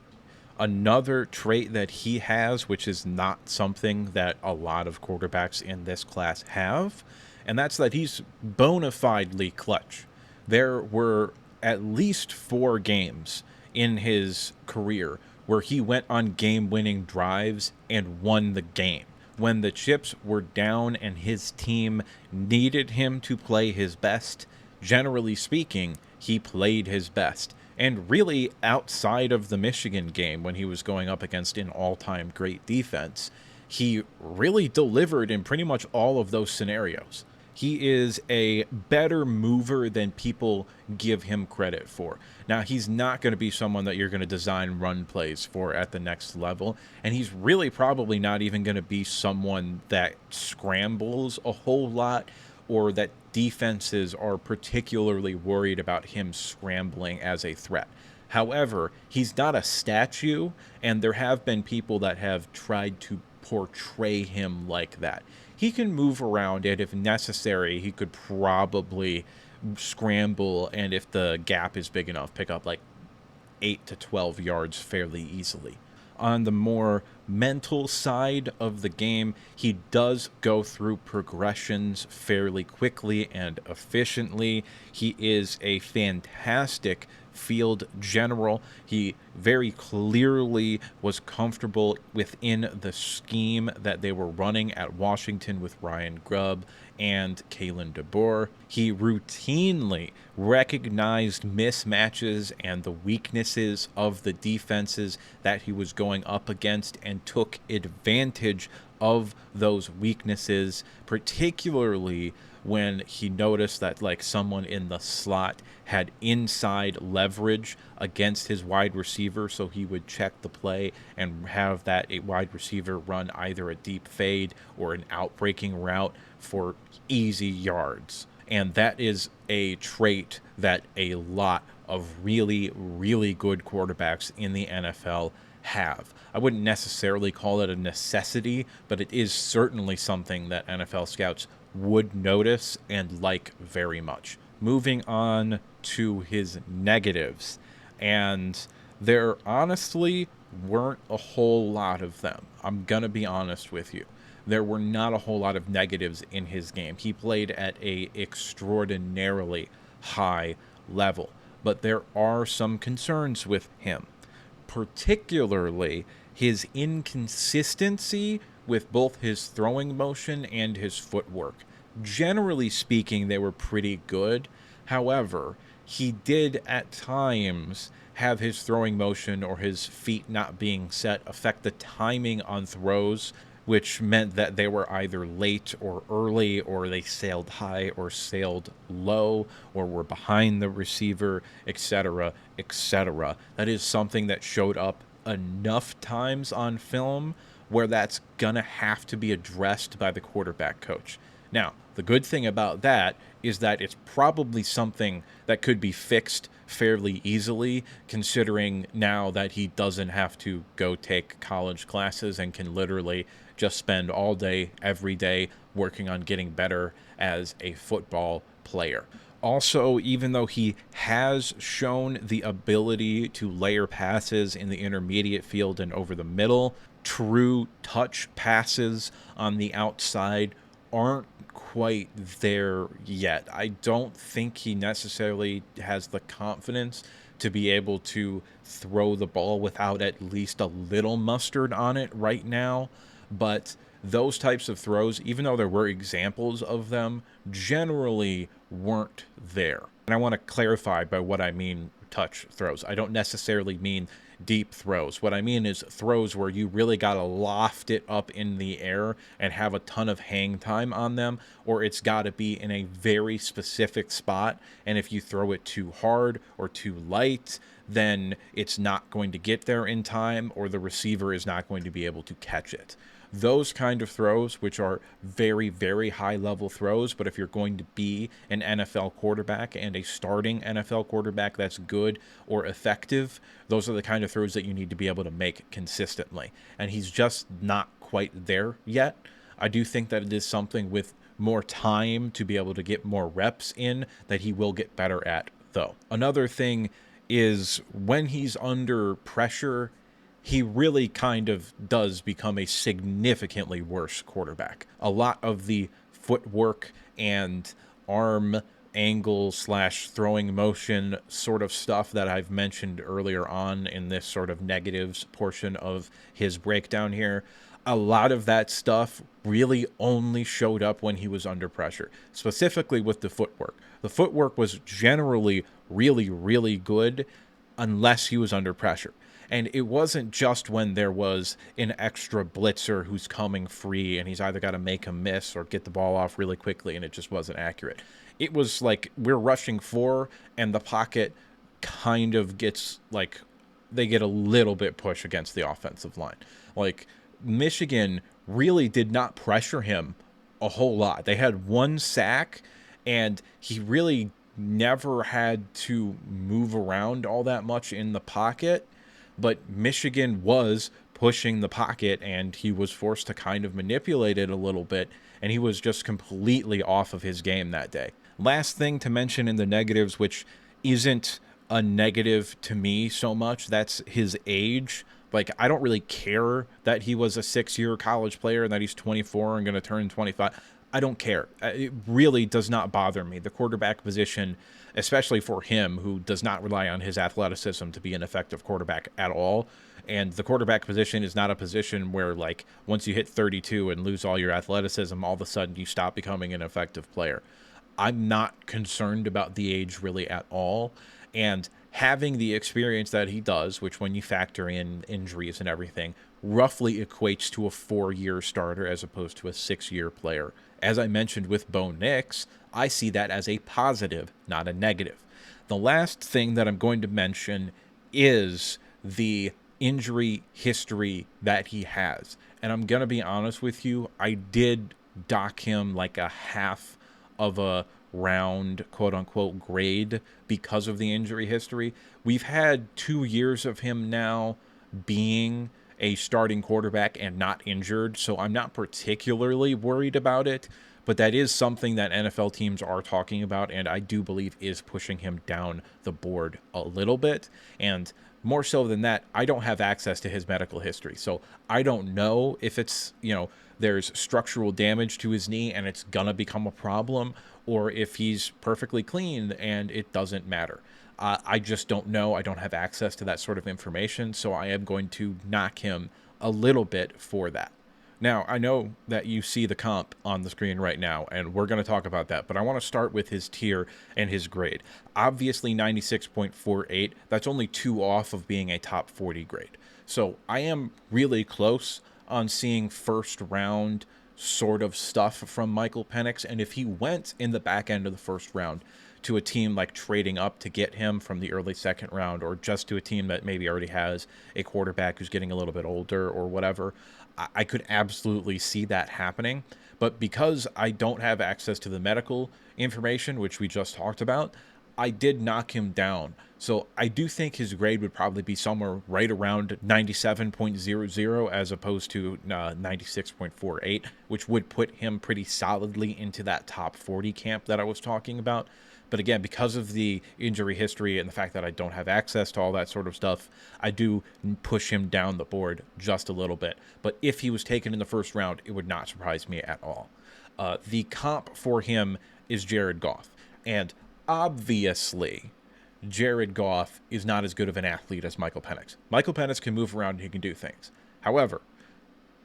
Speaker 1: Another trait that he has, which is not something that a lot of quarterbacks in this class have, and that's that he's bona fidely clutch. There were at least 4 games in his career where he went on game-winning drives and won the game. When the chips were down and his team needed him to play his best, generally speaking, he played his best. And really, outside of the Michigan game, when he was going up against an all-time great defense, he really delivered in pretty much all of those scenarios. He is a better mover than people give him credit for. Now, he's not going to be someone that you're going to design run plays for at the next level, and he's really probably not even going to be someone that scrambles a whole lot or that defenses are particularly worried about him scrambling as a threat. However, he's not a statue, and there have been people that have tried to portray him like that. He can move around, and if necessary, he could probably scramble, and if the gap is big enough, pick up like 8 to 12 yards fairly easily. On the more mental side of the game, he does go through progressions fairly quickly and efficiently. He is a fantastic field general. He very clearly was comfortable within the scheme that they were running at Washington with Ryan Grubb and Kalen DeBoer. He routinely recognized mismatches and the weaknesses of the defenses that he was going up against and took advantage of those weaknesses, particularly when he noticed that like someone in the slot had inside leverage against his wide receiver, so he would check the play and have that wide receiver run either a deep fade or an outbreaking route for easy yards. And that is a trait that a lot of really, really good quarterbacks in the NFL have. I wouldn't necessarily call it a necessity, but it is certainly something that NFL scouts would notice and like very much. Moving on to his negatives, and there honestly weren't a whole lot of them. I'm gonna be honest with you. There were not a whole lot of negatives in his game. He played at a extraordinarily high level, but there are some concerns with him, particularly his inconsistency with both his throwing motion and his footwork. Generally speaking, they were pretty good. However, he did at times have his throwing motion or his feet not being set affect the timing on throws which meant that they were either late or early, or they sailed high or sailed low, or were behind the receiver, etc., etc. That is something that showed up enough times on film where that's gonna have to be addressed by the quarterback coach. Now, the good thing about that is that it's probably something that could be fixed fairly easily, considering now that he doesn't have to go take college classes and can literally just spend all day, every day, working on getting better as a football player. Also, even though he has shown the ability to layer passes in the intermediate field and over the middle, true touch passes on the outside aren't quite there yet. I don't think he necessarily has the confidence to be able to throw the ball without at least a little mustard on it right now. But those types of throws, even though there were examples of them, generally weren't there. And I want to clarify by what I mean touch throws. I don't necessarily mean deep throws. What I mean is throws where you really got to loft it up in the air and have a ton of hang time on them, or it's got to be in a very specific spot. And if you throw it too hard or too light, then it's not going to get there in time, or the receiver is not going to be able to catch it. Those kind of throws, which are very, very high level throws, but if you're going to be an NFL quarterback and a starting NFL quarterback that's good or effective, those are the kind of throws that you need to be able to make consistently. And he's just not quite there yet. I do think that it is something with more time to be able to get more reps in that he will get better at, though. Another thing is when he's under pressure, he really kind of does become a significantly worse quarterback. A lot of the footwork and arm angle / throwing motion sort of stuff that I've mentioned earlier on in this sort of negatives portion of his breakdown here, a lot of that stuff really only showed up when he was under pressure, specifically with the footwork. The footwork was generally really, really good unless he was under pressure. And it wasn't just when there was an extra blitzer who's coming free and he's either got to make him miss or get the ball off really quickly and it just wasn't accurate. It was like we're rushing 4 and the pocket kind of gets like they get a little bit push against the offensive line. Like Michigan really did not pressure him a whole lot. They had 1 sack and he really never had to move around all that much in the pocket. But Michigan was pushing the pocket and he was forced to kind of manipulate it a little bit, and he was just completely off of his game that day. Last thing to mention in the negatives, which isn't a negative to me so much, that's his age. Like, I don't really care that he was a 6-year college player and that he's 24 and going to turn 25. I don't care. It really does not bother me. The quarterback position, especially for him, who does not rely on his athleticism to be an effective quarterback at all. And the quarterback position is not a position where, like, once you hit 32 and lose all your athleticism, all of a sudden you stop becoming an effective player. I'm not concerned about the age really at all. And having the experience that he does, which when you factor in injuries and everything, roughly equates to a 4-year starter as opposed to a 6-year player. As I mentioned with Bo Nix, I see that as a positive, not a negative. The last thing that I'm going to mention is the injury history that he has. And I'm going to be honest with you, I did dock him like a half of a round, quote unquote, grade because of the injury history. We've had 2 years of him now being a starting quarterback and not injured, so I'm not particularly worried about it, but that is something that NFL teams are talking about, and I do believe is pushing him down the board a little bit. And more so than that, I don't have access to his medical history, so I don't know if it's, there's structural damage to his knee and it's gonna become a problem, or if he's perfectly clean and it doesn't matter. I just don't know. I don't have access to that sort of information, so I am going to knock him a little bit for that. Now, I know that you see the comp on the screen right now, and we're going to talk about that, but I want to start with his tier and his grade. Obviously, 96.48, that's only 2 off of being a top 40 grade. So I am really close, on seeing first round sort of stuff from Michael Penix. And if he went in the back end of the first round to a team like trading up to get him from the early second round, or just to a team that maybe already has a quarterback who's getting a little bit older or whatever, I could absolutely see that happening. But because I don't have access to the medical information, which we just talked about, I did knock him down. So I do think his grade would probably be somewhere right around 97.00 as opposed to 96.48, which would put him pretty solidly into that top 40 camp that I was talking about. But again, because of the injury history and the fact that I don't have access to all that sort of stuff, I do push him down the board just a little bit. But if he was taken in the first round, it would not surprise me at all. The comp for him is Jared Goff. And obviously, Jared Goff is not as good of an athlete as Michael Penix. Michael Penix can move around and he can do things. However,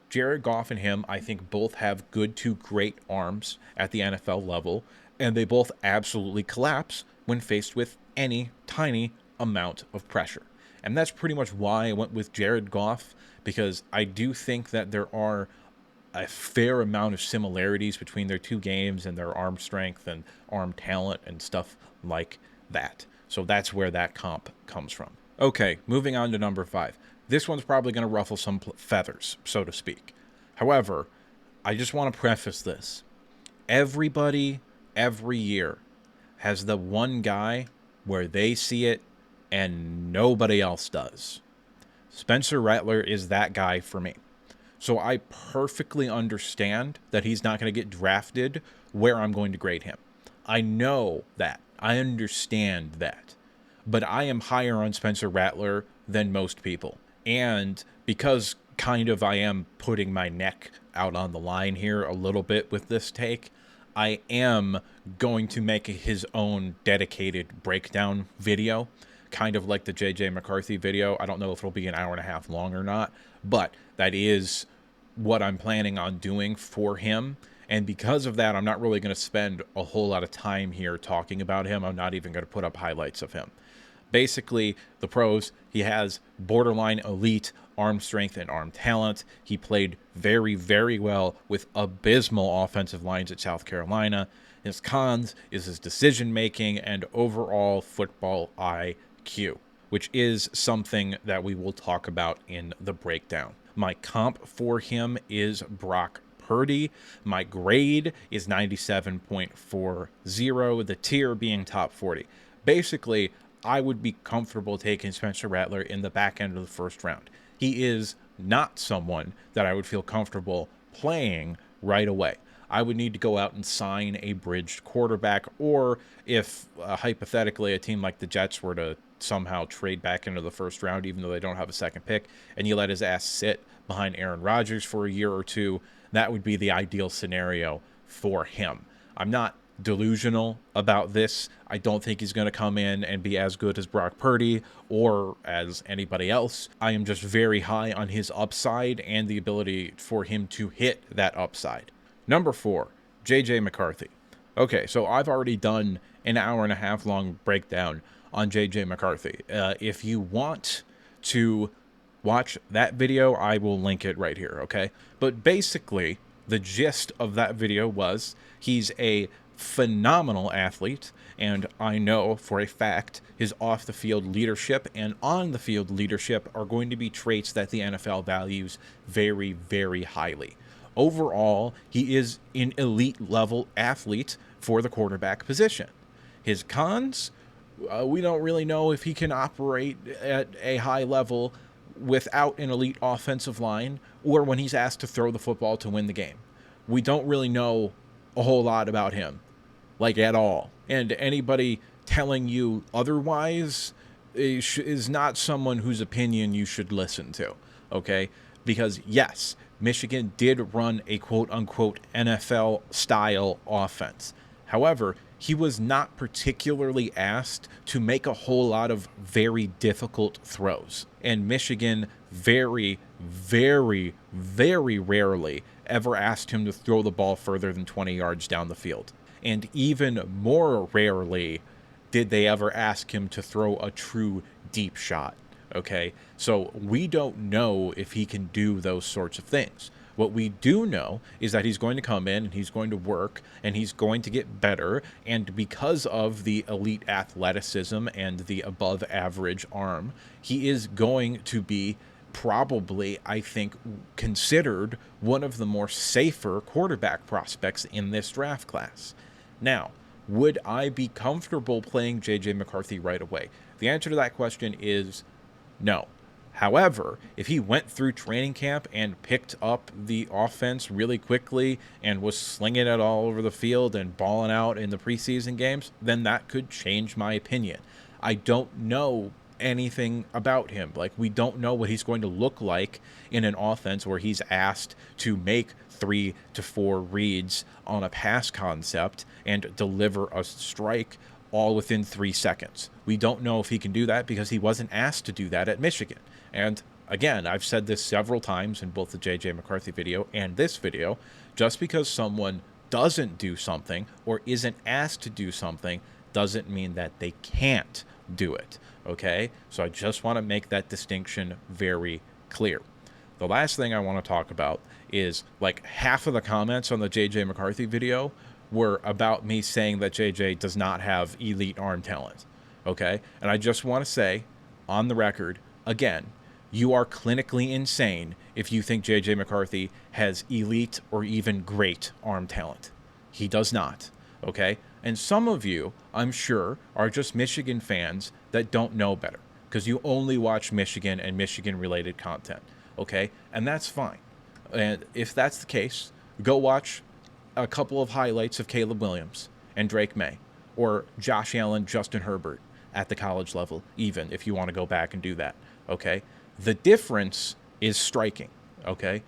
Speaker 1: Jared Goff and him, I think, both have good to great arms at the NFL level, and they both absolutely collapse when faced with any tiny amount of pressure. And that's pretty much why I went with Jared Goff, because I do think that there are a fair amount of similarities between their two games and their arm strength and arm talent and stuff like that. So that's where that comp comes from. Okay, moving on to number 5. This one's probably going to ruffle some feathers, so to speak. However, I just want to preface this. Everybody, every year, has the one guy where they see it and nobody else does. Spencer Rattler is that guy for me. So I perfectly understand that he's not going to get drafted where I'm going to grade him. I know that. I understand that. But I am higher on Spencer Rattler than most people. And because kind of I am putting my neck out on the line here a little bit with this take, I am going to make his own dedicated breakdown video, kind of like the JJ McCarthy video. I don't know if it'll be an hour and a half long or not, but that is what I'm planning on doing for him. And because of that, I'm not really going to spend a whole lot of time here talking about him. I'm not even going to put up highlights of him. Basically, the pros, he has borderline elite arm strength and arm talent. He played very, very well with abysmal offensive lines at South Carolina. His cons is his decision-making and overall football IQ, which is something that we will talk about in the breakdown. My comp for him is Brock Purdy. My grade is 97.40, the tier being top 40. Basically, I would be comfortable taking Spencer Rattler in the back end of the first round. He is not someone that I would feel comfortable playing right away. I would need to go out and sign a bridged quarterback, or if hypothetically a team like the Jets were to somehow trade back into the first round, even though they don't have a second pick, and you let his ass sit behind Aaron Rodgers for a year or two, that would be the ideal scenario for him. I'm not delusional about this. I don't think he's going to come in and be as good as Brock Purdy or as anybody else. I am just very high on his upside and the ability for him to hit that upside. Number 4, JJ McCarthy. Okay, so I've already done an hour and a half long breakdown on JJ McCarthy. If you want to watch that video, I will link it right here, okay? But basically, the gist of that video was he's a phenomenal athlete, and I know for a fact his off-the-field leadership and on-the-field leadership are going to be traits that the NFL values very, very highly. Overall, he is an elite-level athlete for the quarterback position. His cons, we don't really know if he can operate at a high level without an elite offensive line or when he's asked to throw the football to win the game. We don't really know a whole lot about him, like at all. And anybody telling you otherwise is not someone whose opinion you should listen to, okay? Because yes, Michigan did run a quote-unquote NFL-style offense. However, he was not particularly asked to make a whole lot of very difficult throws. And Michigan very, very, very rarely ever asked him to throw the ball further than 20 yards down the field. And even more rarely did they ever ask him to throw a true deep shot. Okay, so we don't know if he can do those sorts of things. What we do know is that he's going to come in and he's going to work and he's going to get better. And because of the elite athleticism and the above average arm, he is going to be probably, I think, considered one of the more safer quarterback prospects in this draft class. Now, would I be comfortable playing J.J. McCarthy right away? The answer to that question is no. However, if he went through training camp and picked up the offense really quickly and was slinging it all over the field and balling out in the preseason games, then that could change my opinion. I don't know anything about him. Like, we don't know what he's going to look like in an offense where he's asked to make 3 to 4 reads on a pass concept and deliver a strike all within 3 seconds. We don't know if he can do that because he wasn't asked to do that at Michigan. And again, I've said this several times in both the J.J. McCarthy video and this video, just because someone doesn't do something or isn't asked to do something doesn't mean that they can't do it, okay? So I just want to make that distinction very clear. The last thing I want to talk about is, like, half of the comments on the J.J. McCarthy video were about me saying that JJ does not have elite arm talent, okay? And I just want to say, on the record, again, you are clinically insane if you think JJ McCarthy has elite or even great arm talent. He does not, okay? And some of you, I'm sure, are just Michigan fans that don't know better because you only watch Michigan and Michigan-related content, okay? And that's fine. And if that's the case, go watch a couple of highlights of Caleb Williams and Drake May, or Josh Allen, Justin Herbert at the college level, even if you want to go back and do that, okay? The difference is striking, okay?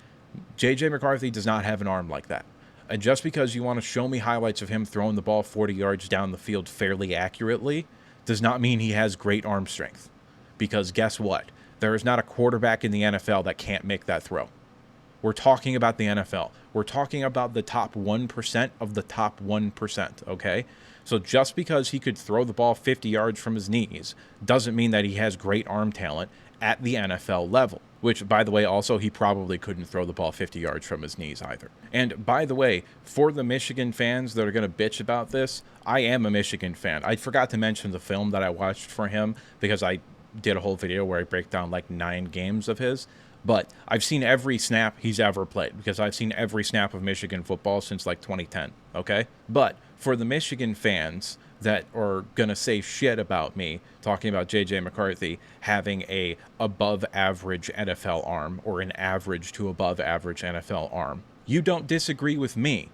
Speaker 1: J.J. McCarthy does not have an arm like that. And just because you want to show me highlights of him throwing the ball 40 yards down the field fairly accurately does not mean he has great arm strength. Because guess what? There is not a quarterback in the NFL that can't make that throw. We're talking about the NFL. We're talking about the top 1% of the top 1%, okay? So just because he could throw the ball 50 yards from his knees doesn't mean that he has great arm talent at the NFL level, which, by the way, also he probably couldn't throw the ball 50 yards from his knees either. And by the way, for the Michigan fans that are going to bitch about this, I am a Michigan fan. I forgot to mention the film that I watched for him because I did a whole video where I break down like 9 games of his. But I've seen every snap he's ever played because I've seen every snap of Michigan football since like 2010, okay? But for the Michigan fans that are going to say shit about me talking about J.J. McCarthy having a above average NFL arm or an average to above average NFL arm, you don't disagree with me.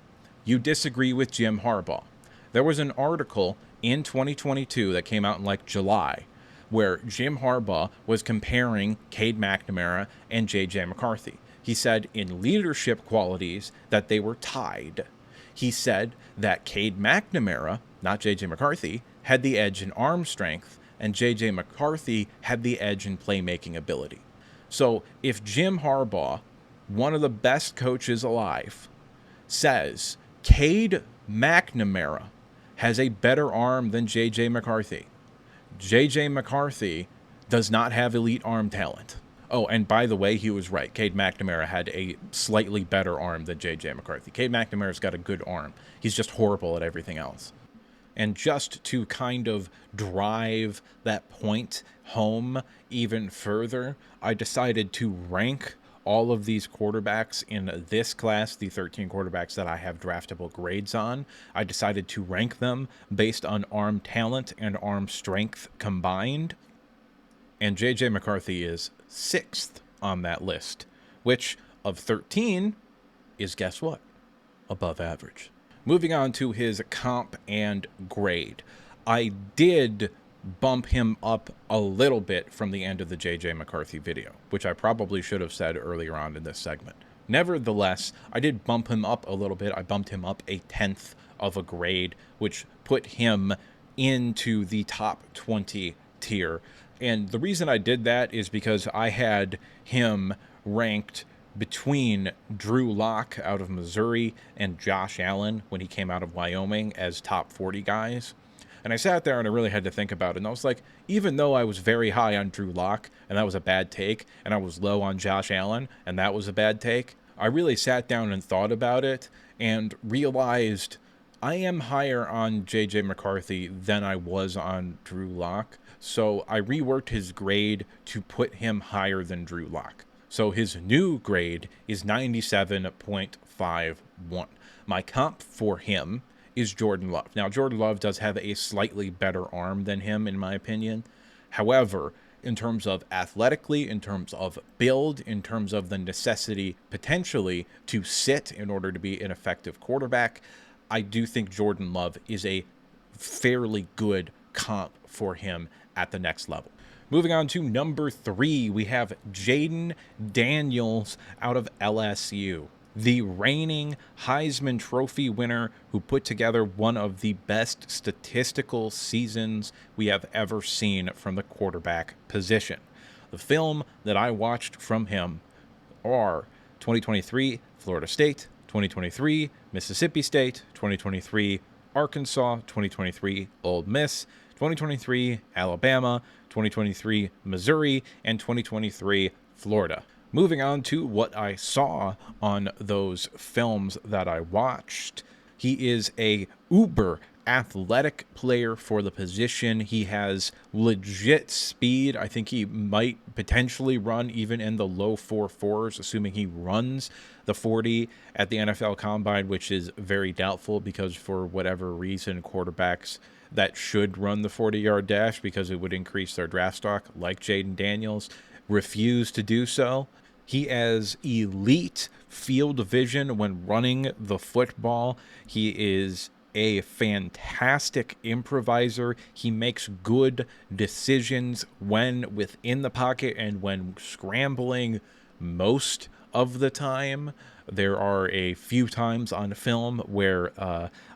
Speaker 1: You disagree with Jim Harbaugh. There was an article in 2022 that came out in like July where Jim Harbaugh was comparing Cade McNamara and J.J. McCarthy. He said in leadership qualities that they were tied. He said that Cade McNamara, not J.J. McCarthy, had the edge in arm strength, and J.J. McCarthy had the edge in playmaking ability. So if Jim Harbaugh, one of the best coaches alive, says Cade McNamara has a better arm than J.J. McCarthy, J.J. McCarthy does not have elite arm talent. Oh, and by the way, he was right. Cade McNamara had a slightly better arm than J.J. McCarthy. Cade McNamara's got a good arm. He's just horrible at everything else. And just to kind of drive that point home even further, I decided to rank all of these quarterbacks in this class, the 13 quarterbacks that I have draftable grades on. I decided to rank them based on arm talent and arm strength combined. And J.J. McCarthy is 6th on that list, which of 13 is, guess what? Above average. Moving on to his comp and grade. I did bump him up a little bit from the end of the J.J. McCarthy video, which I probably should have said earlier on in this segment. Nevertheless, I did bump him up a little bit. I bumped him up a 10th of a grade, which put him into the top 20 tier. And the reason I did that is because I had him ranked between Drew Lock out of Missouri and Josh Allen when he came out of Wyoming as top 40 guys. And I sat there and I really had to think about it. And I was like, even though I was very high on Drew Lock, and that was a bad take, and I was low on Josh Allen, and that was a bad take, I really sat down and thought about it and realized I am higher on J.J. McCarthy than I was on Drew Lock. So I reworked his grade to put him higher than Drew Lock. So his new grade is 97.51. My comp for him is Jordan Love. Now, Jordan Love does have a slightly better arm than him, in my opinion. However, in terms of athletically, in terms of build, in terms of the necessity potentially to sit in order to be an effective quarterback, I do think Jordan Love is a fairly good comp for him at the next level. Moving on to number 3, we have Jayden Daniels out of LSU, the reigning Heisman Trophy winner who put together one of the best statistical seasons we have ever seen from the quarterback position. The film that I watched from him are 2023 Florida State, 2023 Mississippi State, 2023 Arkansas, 2023 Ole Miss, 2023 Alabama, 2023 Missouri, and 2023 Florida. Moving on to what I saw on those films that I watched, he is a uber athletic player for the position. He has legit speed. I think he might potentially run even in the low 4.4s, assuming he runs the 40 at the NFL Combine, which is very doubtful because for whatever reason, quarterbacks that should run the 40-yard dash because it would increase their draft stock, like Jayden Daniels, refuse to do so. He has elite field vision when running the football. He is a fantastic improviser. He makes good decisions when within the pocket and when scrambling most of the time. There are a few times on film where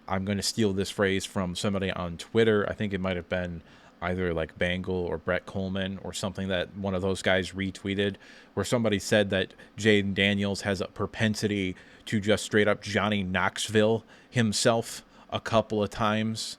Speaker 1: I'm going to steal this phrase from somebody on Twitter. I think it might have been either like Bangle or Brett Coleman or something that one of those guys retweeted, where somebody said that Jayden Daniels has a propensity to just straight up Johnny Knoxville himself a couple of times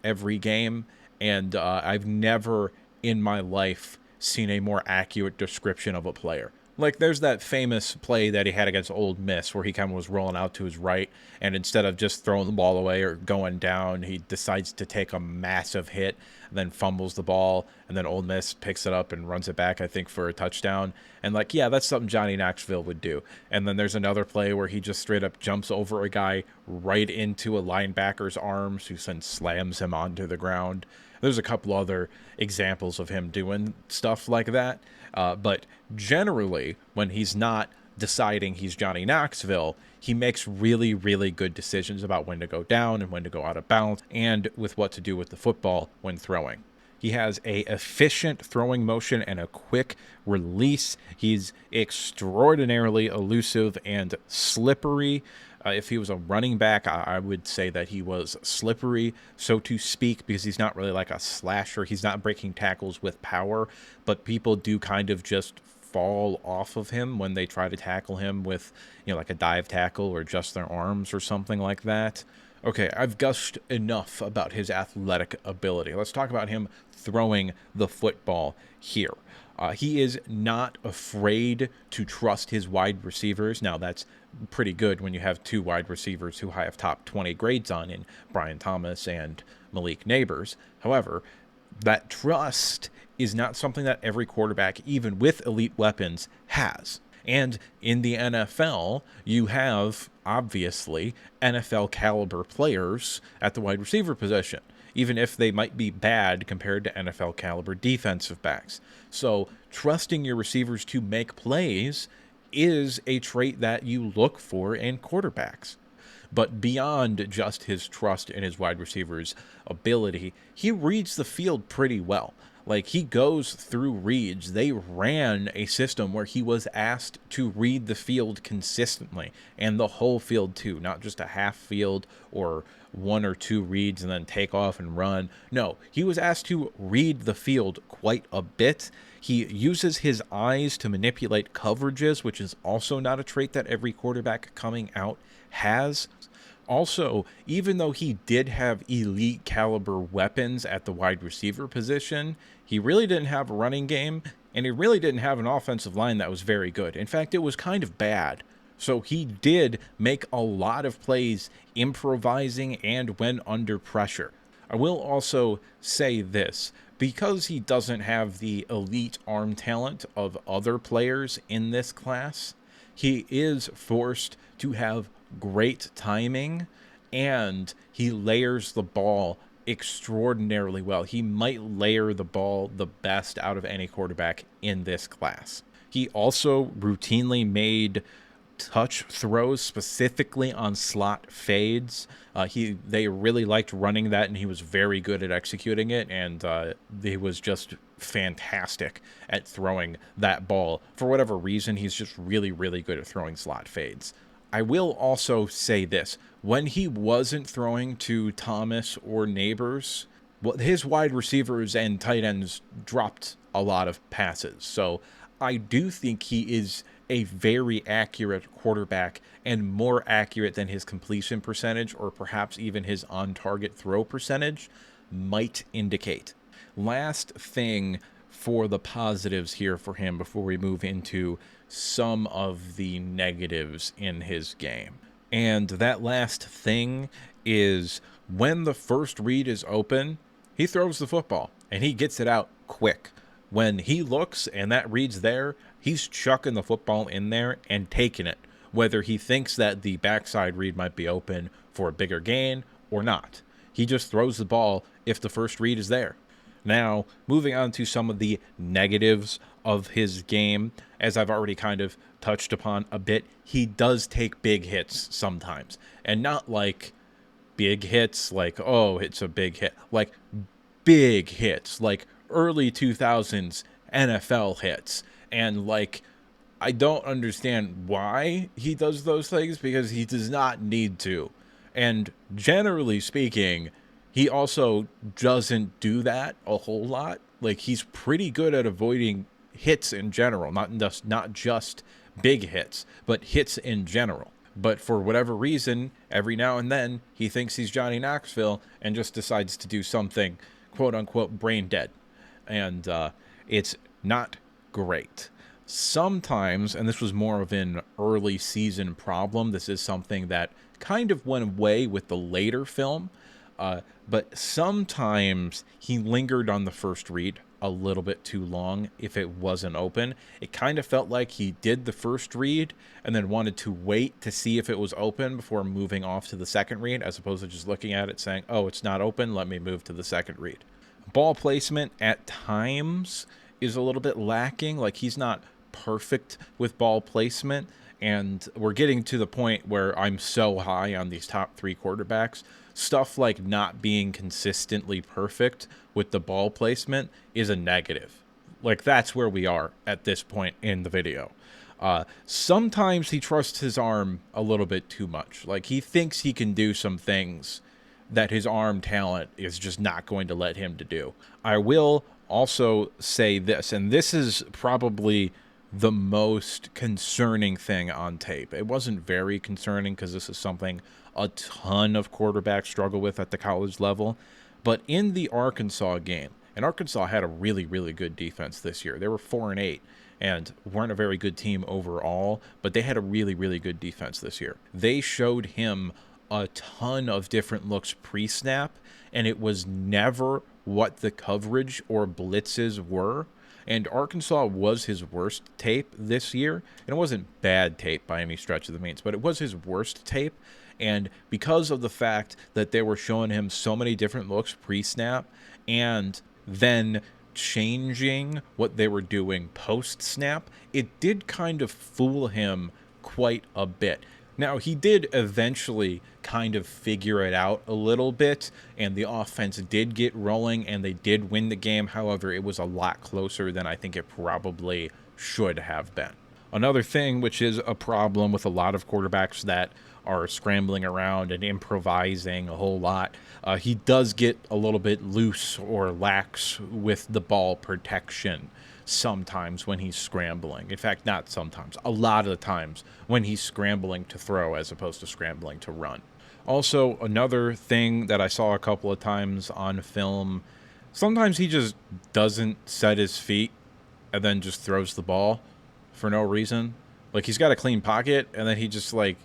Speaker 1: every game. And I've never in my life seen a more accurate description of a player. Like, there's that famous play that he had against Ole Miss where he kind of was rolling out to his right, and instead of just throwing the ball away or going down, he decides to take a massive hit and then fumbles the ball, and then Ole Miss picks it up and runs it back, I think, for a touchdown. And, like, yeah, that's something Johnny Knoxville would do. And then there's another play where he just straight up jumps over a guy right into a linebacker's arms, who then slams him onto the ground. There's a couple other examples of him doing stuff like that. But generally, when he's not deciding he's Johnny Knoxville, he makes really, really good decisions about when to go down and when to go out of bounds and with what to do with the football when throwing. He has a efficient throwing motion and a quick release. He's extraordinarily elusive and slippery. If he was a running back, I would say that he was slippery, so to speak, because he's not really like a slasher. He's not breaking tackles with power, but people do kind of just fall off of him when they try to tackle him with, like a dive tackle or just their arms or something like that. Okay, I've gushed enough about his athletic ability. Let's talk about him throwing the football here. He is not afraid to trust his wide receivers. Now, that's pretty good when you have two wide receivers who have top 20 grades on in Brian Thomas and Malik Nabers. However, that trust is not something that every quarterback, even with elite weapons, has. And in the NFL, you have, obviously, NFL caliber players at the wide receiver position, even if they might be bad compared to NFL caliber defensive backs. So trusting your receivers to make plays is a trait that you look for in quarterbacks. But beyond just his trust in his wide receivers' ability, he reads the field pretty well. Like, he goes through reads. They ran a system where he was asked to read the field consistently, and the whole field too, not just a half field or one or two reads and then take off and run. No, he was asked to read the field quite a bit. He uses his eyes to manipulate coverages, which is also not a trait that every quarterback coming out has. Also, even though he did have elite caliber weapons at the wide receiver position, he really didn't have a running game, and he really didn't have an offensive line that was very good. In fact, it was kind of bad. So he did make a lot of plays improvising and when under pressure. I will also say this, because he doesn't have the elite arm talent of other players in this class, he is forced to have great timing, and he layers the ball extraordinarily well. He might layer the ball the best out of any quarterback in this class. He also routinely made touch throws specifically on slot fades. They really liked running that, and he was very good at executing it, and he was just fantastic at throwing that ball. For whatever reason, he's just really, really good at throwing slot fades. I will also say this. When he wasn't throwing to Thomas or Neighbors, his wide receivers and tight ends dropped a lot of passes. So I do think he is a very accurate quarterback, and more accurate than his completion percentage or perhaps even his on-target throw percentage might indicate. Last thing for the positives here for him before we move into some of the negatives in his game. And that last thing is, when the first read is open, he throws the football and he gets it out quick. When he looks and that read's there, he's chucking the football in there and taking it, whether he thinks that the backside read might be open for a bigger gain or not. He just throws the ball if the first read is there. Now, moving on to some of the negatives of his game, as I've already kind of touched upon a bit, he does take big hits sometimes. And not like big hits, like, oh, it's a big hit. Like big hits, like early 2000s NFL hits. And like, I don't understand why he does those things, because he does not need to. And generally speaking, he also doesn't do that a whole lot. Like, he's pretty good at avoiding hits in general, not just big hits, but hits in general. But for whatever reason, every now and then, he thinks he's Johnny Knoxville and just decides to do something quote-unquote brain dead. And it's not great. Sometimes, and this was more of an early season problem, this is something that kind of went away with the later film, but sometimes he lingered on the first read a little bit too long if it wasn't open. It kind of felt like he did the first read and then wanted to wait to see if it was open before moving off to the second read, as opposed to just looking at it saying, oh, it's not open, let me move to the second read. Ball placement at times is a little bit lacking. Like, he's not perfect with ball placement, and we're getting to the point where I'm so high on these top three quarterbacks. Stuff like not being consistently perfect with the ball placement is a negative. Like, that's where we are at this point in the video. Sometimes he trusts his arm a little bit too much. Like, he thinks he can do some things that his arm talent is just not going to let him to do. I will also say this, and this is probably the most concerning thing on tape. It wasn't very concerning because this is something a ton of quarterbacks struggle with at the college level. But in the Arkansas game, and Arkansas had a really, really good defense this year. They were 4-8 and weren't a very good team overall, but they had a really, really good defense this year. They showed him a ton of different looks pre-snap, and it was never what the coverage or blitzes were. And Arkansas was his worst tape this year. And it wasn't bad tape by any stretch of the means, but it was his worst tape. And because of the fact that they were showing him so many different looks pre-snap and then changing what they were doing post-snap, it did kind of fool him quite a bit. Now, he did eventually kind of figure it out a little bit, and the offense did get rolling, and they did win the game. However, it was a lot closer than I think it probably should have been. Another thing, which is a problem with a lot of quarterbacks that are scrambling around and improvising a whole lot, he does get a little bit loose or lax with the ball protection sometimes when he's scrambling. In fact, not sometimes, a lot of the times when he's scrambling to throw as opposed to scrambling to run. Also, another thing that I saw a couple of times on film, sometimes he just doesn't set his feet and then just throws the ball for no reason. Like, he's got a clean pocket, and then he just, like,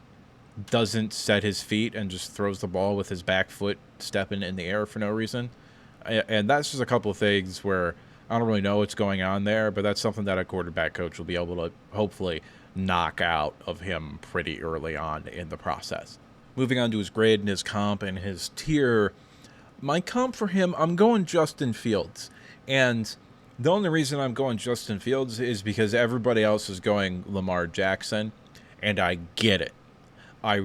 Speaker 1: doesn't set his feet and just throws the ball with his back foot stepping in the air for no reason. And that's just a couple of things where I don't really know what's going on there, but that's something that a quarterback coach will be able to hopefully knock out of him pretty early on in the process. Moving on to his grade and his comp and his tier, my comp for him, I'm going Justin Fields. And the only reason I'm going Justin Fields is because everybody else is going Lamar Jackson, and I get it. I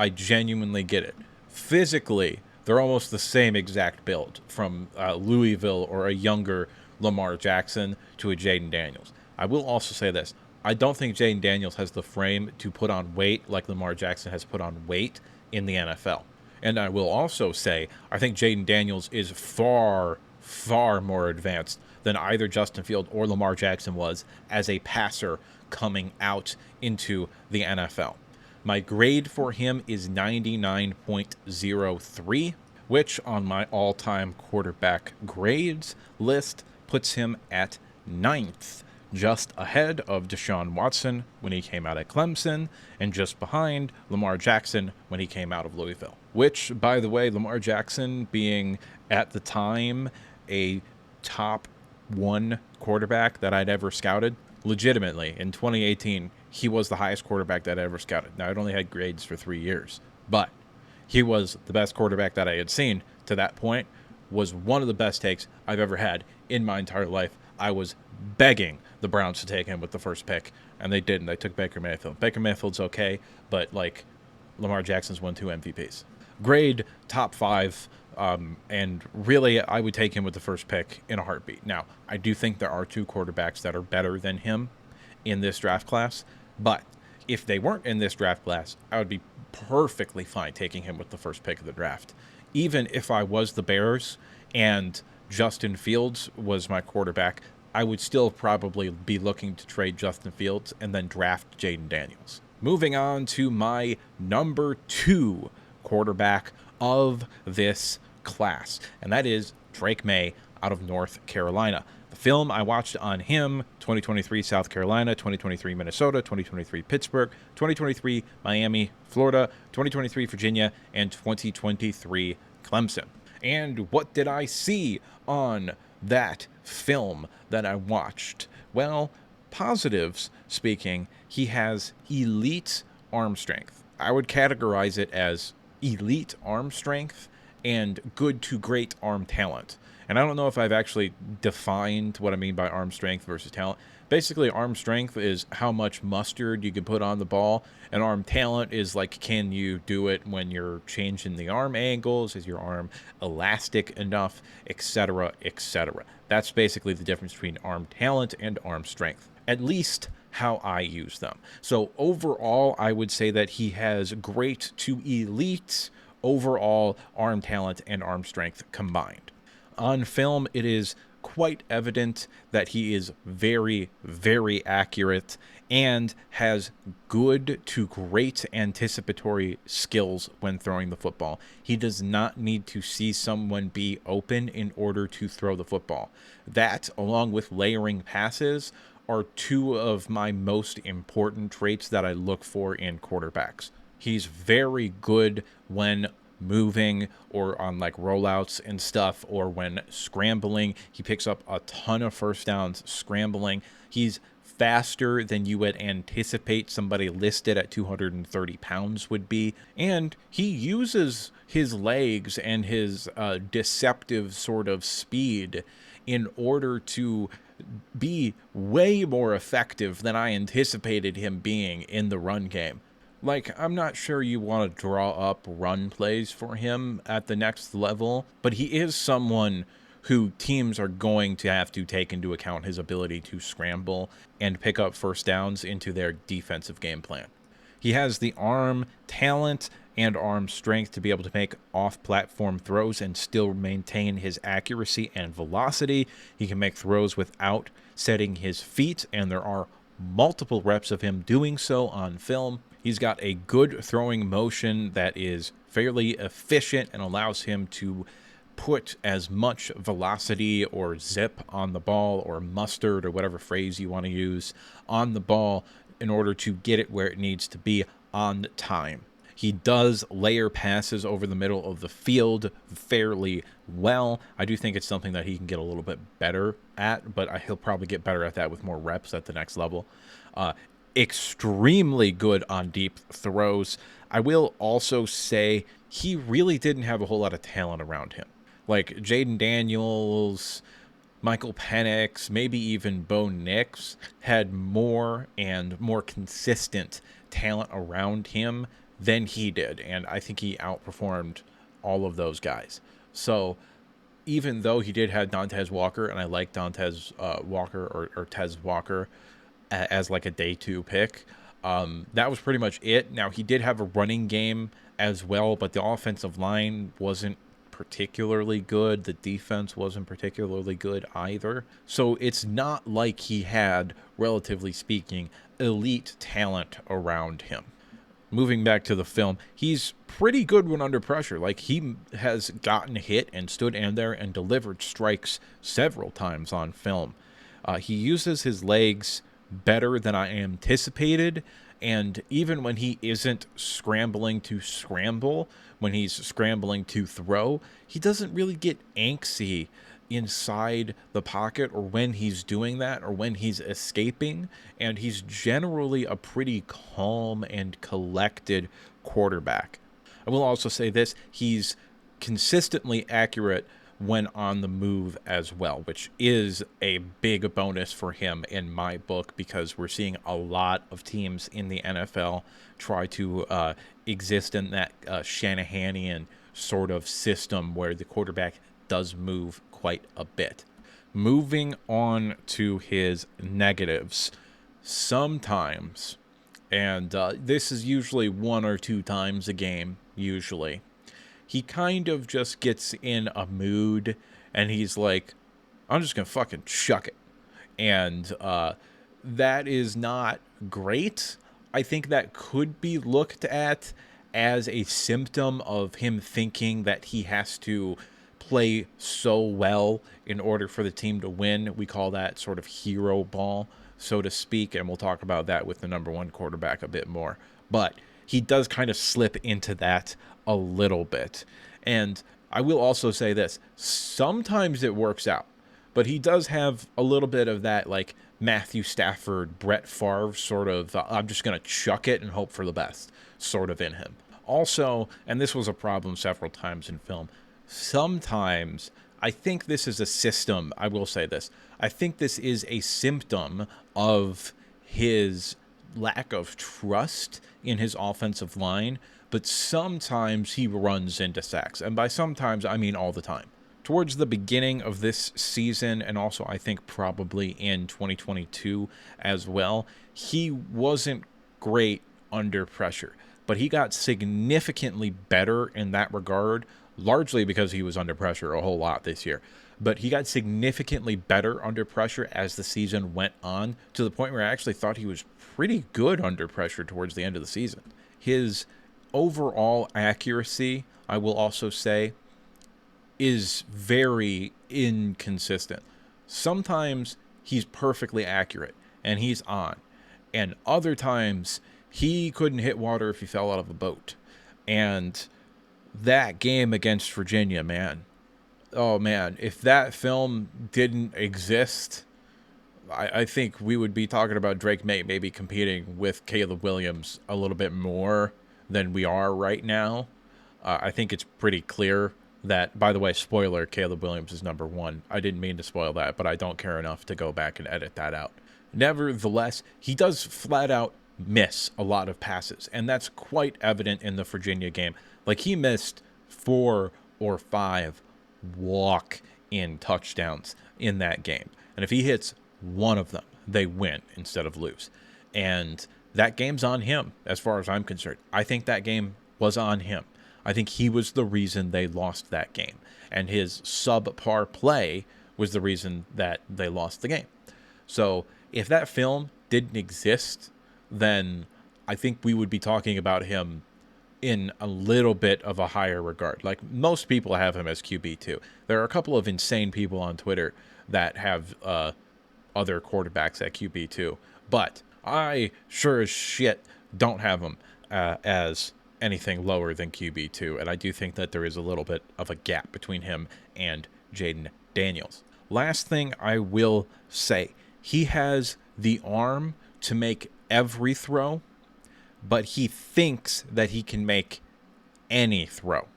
Speaker 1: genuinely get it. Physically, they're almost the same exact build, from Louisville or a younger Lamar Jackson to a Jaden Daniels. I will also say this. I don't think Jaden Daniels has the frame to put on weight like Lamar Jackson has put on weight in the NFL. And I will also say, I think Jaden Daniels is far, far more advanced than either Justin Fields or Lamar Jackson was as a passer coming out into the NFL. My grade for him is 99.03, which on my all-time quarterback grades list puts him at 9th, just ahead of Deshaun Watson when he came out of Clemson, and just behind Lamar Jackson when he came out of Louisville. Which, by the way, Lamar Jackson being at the time a top 1 quarterback that I'd ever scouted, legitimately, in 2018, he was the highest quarterback that I ever scouted. Now, I'd only had grades for 3 years, but he was the best quarterback that I had seen to that point, was one of the best takes I've ever had in my entire life. I was begging the Browns to take him with the first pick, and they didn't. They took Baker Mayfield. Baker Mayfield's okay, but, like, Lamar Jackson's won 2 MVPs. Grade, top 5, and really, I would take him with the first pick in a heartbeat. Now, I do think there are 2 quarterbacks that are better than him in this draft class, but if they weren't in this draft class, I would be perfectly fine taking him with the first pick of the draft. Even if I was the Bears and Justin Fields was my quarterback, I would still probably be looking to trade Justin Fields and then draft Jaden Daniels. Moving on to my number 2 quarterback of this class, and that is Drake May out of North Carolina. The film I watched on him, 2023 South Carolina, 2023 Minnesota, 2023 Pittsburgh, 2023 Miami, Florida, 2023 Virginia, and 2023 Clemson. And what did I see on that film that I watched? Well, positives speaking, he has elite arm strength. I would categorize it as elite arm strength and good to great arm talent. And I don't know if I've actually defined what I mean by arm strength versus talent. Basically, arm strength is how much mustard you can put on the ball, and arm talent is like, can you do it when you're changing the arm angles? Is your arm elastic enough, etc., etc. That's basically the difference between arm talent and arm strength, at least how I use them. So overall, I would say that he has great to elite overall arm talent and arm strength combined. On film, it is quite evident that he is very, very accurate and has good to great anticipatory skills when throwing the football. He does not need to see someone be open in order to throw the football. That, along with layering passes, are 2 of my most important traits that I look for in quarterbacks. He's very good when moving or on like rollouts and stuff, or when scrambling. He picks up a ton of first downs scrambling. He's faster than you would anticipate somebody listed at 230 pounds would be, and he uses his legs and his deceptive sort of speed in order to be way more effective than I anticipated him being in the run game. Like, I'm not sure you want to draw up run plays for him at the next level, but he is someone who teams are going to have to take into account his ability to scramble and pick up first downs into their defensive game plan. He has the arm talent and arm strength to be able to make off-platform throws and still maintain his accuracy and velocity. He can make throws without setting his feet, and there are multiple reps of him doing so on film. He's got a good throwing motion that is fairly efficient and allows him to put as much velocity or zip on the ball, or mustard, or whatever phrase you want to use, on the ball in order to get it where it needs to be on time. He does layer passes over the middle of the field fairly well. I do think it's something that he can get a little bit better at, but he'll probably get better at that with more reps at the next level. Extremely good on deep throws. I will also say he really didn't have a whole lot of talent around him. Like Jaden Daniels, Michael Penix, maybe even Bo Nix had more and more consistent talent around him than he did. And I think he outperformed all of those guys. So even though he did have Dontez Walker, and I like Dontez Walker or Tez Walker as like a day 2 pick, that was pretty much it. Now, he did have a running game as well, but the offensive line wasn't particularly good. The defense wasn't particularly good either. So it's not like he had, relatively speaking, elite talent around him. Moving back to the film, he's pretty good when under pressure. Like, he has gotten hit and stood in there and delivered strikes several times on film. He uses his legs better than I anticipated, and even when he isn't scrambling to scramble, when he's scrambling to throw, he doesn't really get angsty inside the pocket, or when he's doing that, or when he's escaping, and he's generally a pretty calm and collected quarterback. I will also say this, he's consistently accurate when on the move as well, which is a big bonus for him in my book, because we're seeing a lot of teams in the NFL try to exist in that Shanahanian sort of system where the quarterback does move quite a bit. Moving on to his negatives, sometimes, and this is usually 1 or 2 times a game, usually, he kind of just gets in a mood and he's like, I'm just going to fucking chuck it. And that is not great. I think that could be looked at as a symptom of him thinking that he has to play so well in order for the team to win. We call that sort of hero ball, so to speak, and we'll talk about that with the number 1 quarterback a bit more. But he does kind of slip into that a little bit. And I will also say this, sometimes it works out, but he does have a little bit of that, like, Matthew Stafford, Brett Favre sort of, I'm just going to chuck it and hope for the best sort of in him. Also, and this was a problem several times in film, sometimes I think this is a system, I will say this, I think this is a symptom of his lack of trust in his offensive line, but sometimes he runs into sacks. And by sometimes, I mean all the time. Towards the beginning of this season, and also I think probably in 2022 as well, he wasn't great under pressure, but he got significantly better in that regard, largely because he was under pressure a whole lot this year. But he got significantly better under pressure as the season went on, to the point where I actually thought he was pretty good under pressure towards the end of the season. His overall accuracy, I will also say, is very inconsistent. Sometimes he's perfectly accurate and he's on, and other times he couldn't hit water if he fell out of a boat. And that game against Virginia, man, oh man, if that film didn't exist, I think we would be talking about Drake May maybe competing with Caleb Williams a little bit more than we are right now. I think it's pretty clear that, by the way, spoiler, Caleb Williams is number 1. I didn't mean to spoil that, but I don't care enough to go back and edit that out. Nevertheless, he does flat out miss a lot of passes, and that's quite evident in the Virginia game. Like, he missed 4 or 5 walk-in touchdowns in that game. And if he hits one of them, they win instead of lose. And that game's on him, as far as I'm concerned. I think that game was on him. I think he was the reason they lost that game. And his subpar play was the reason that they lost the game. So if that film didn't exist, then I think we would be talking about him in a little bit of a higher regard. Like, most people have him as QB2. There are a couple of insane people on Twitter that have other quarterbacks at QB2, but I sure as shit don't have him as anything lower than QB2, and I do think that there is a little bit of a gap between him and Jayden Daniels. Last thing I will say, he has the arm to make every throw, but he thinks that he can make any throw.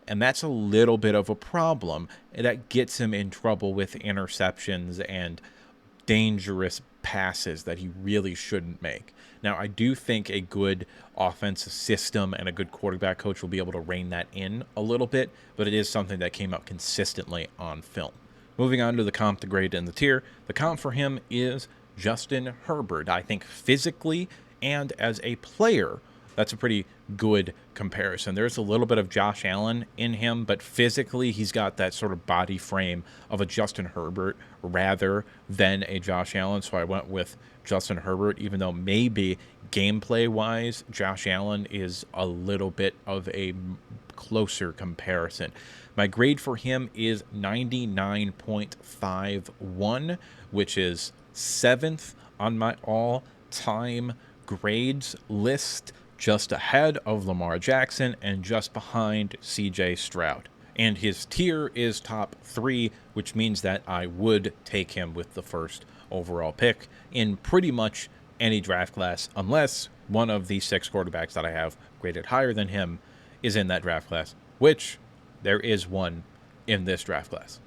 Speaker 1: And that's a little bit of a problem. That gets him in trouble with interceptions and dangerous passes that he really shouldn't make. Now, I do think a good offensive system and a good quarterback coach will be able to rein that in a little bit, but it is something that came out consistently on film. Moving on to the comp, the grade, and the tier. The comp for him is Justin Herbert. I think physically and as a player, that's a pretty good comparison. There's a little bit of Josh Allen in him, but physically he's got that sort of body frame of a Justin Herbert rather than a Josh Allen. So I went with Justin Herbert, even though maybe gameplay-wise, Josh Allen is a little bit of a closer comparison. My grade for him is 99.51, which is 7th on my all-time grades list, just ahead of Lamar Jackson and just behind CJ Stroud. And his tier is top 3, which means that I would take him with the first overall pick in pretty much any draft class, unless one of the 6 quarterbacks that I have graded higher than him is in that draft class, which there is one in this draft class.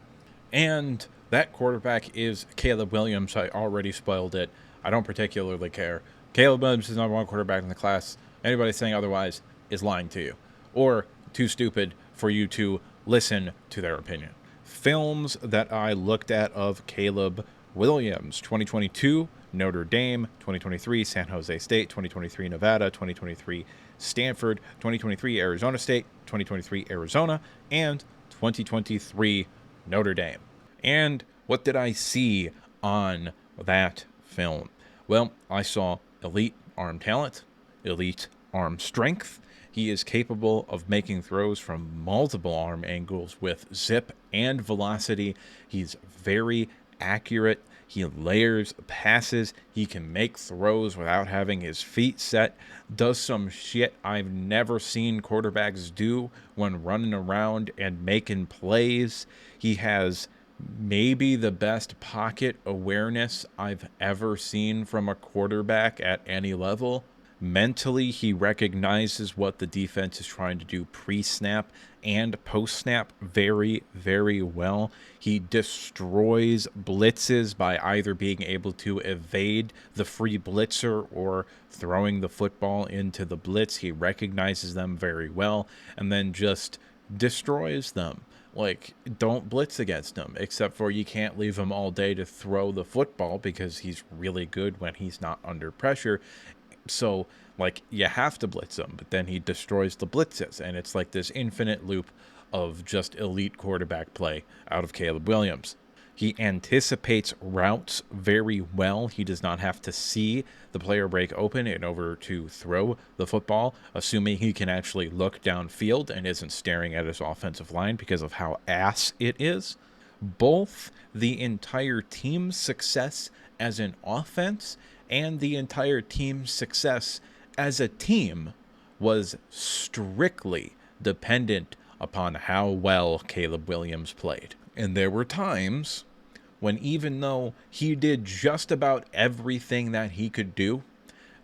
Speaker 1: And that quarterback is Caleb Williams. I already spoiled it. I don't particularly care. Caleb Williams is number 1 quarterback in the class. Anybody saying otherwise is lying to you, or too stupid for you to listen to their opinion. Films that I looked at of Caleb Williams: 2022 Notre Dame, 2023 San Jose State, 2023 Nevada, 2023 Stanford, 2023 Arizona State, 2023 Arizona, and 2023 Notre Dame. And what did I see on that film? Well, I saw elite arm talent, elite arm strength. He is capable of making throws from multiple arm angles with zip and velocity. He's very accurate. He layers passes. He can make throws without having his feet set. Does some shit I've never seen quarterbacks do when running around and making plays. He has maybe the best pocket awareness I've ever seen from a quarterback at any level. Mentally, he recognizes what the defense is trying to do pre-snap and post-snap very, very well. He destroys blitzes by either being able to evade the free blitzer or throwing the football into the blitz. He recognizes them very well and then just destroys them. Like, don't blitz against him, except for you can't leave him all day to throw the football because he's really good when he's not under pressure. So, like, you have to blitz him, but then he destroys the blitzes, and it's like this infinite loop of just elite quarterback play out of Caleb Williams. He anticipates routes very well. He does not have to see the player break open in order to throw the football, assuming he can actually look downfield and isn't staring at his offensive line because of how ass it is. Both the entire team's success as an offense and the entire team's success as a team was strictly dependent upon how well Caleb Williams played. And there were times when, even though he did just about everything that he could do,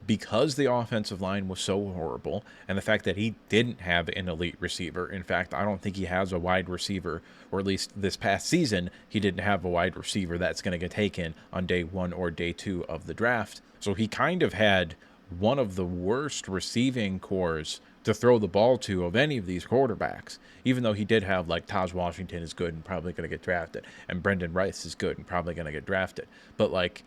Speaker 1: because the offensive line was so horrible and the fact that he didn't have an elite receiver. In fact, I don't think he has a wide receiver, or at least this past season, he didn't have a wide receiver that's going to get taken on day 1 or day 2 of the draft. So he kind of had one of the worst receiving cores to throw the ball to of any of these quarterbacks, even though he did have, like, Taj Washington is good and probably going to get drafted, and Brendan Rice is good and probably going to get drafted. But, like,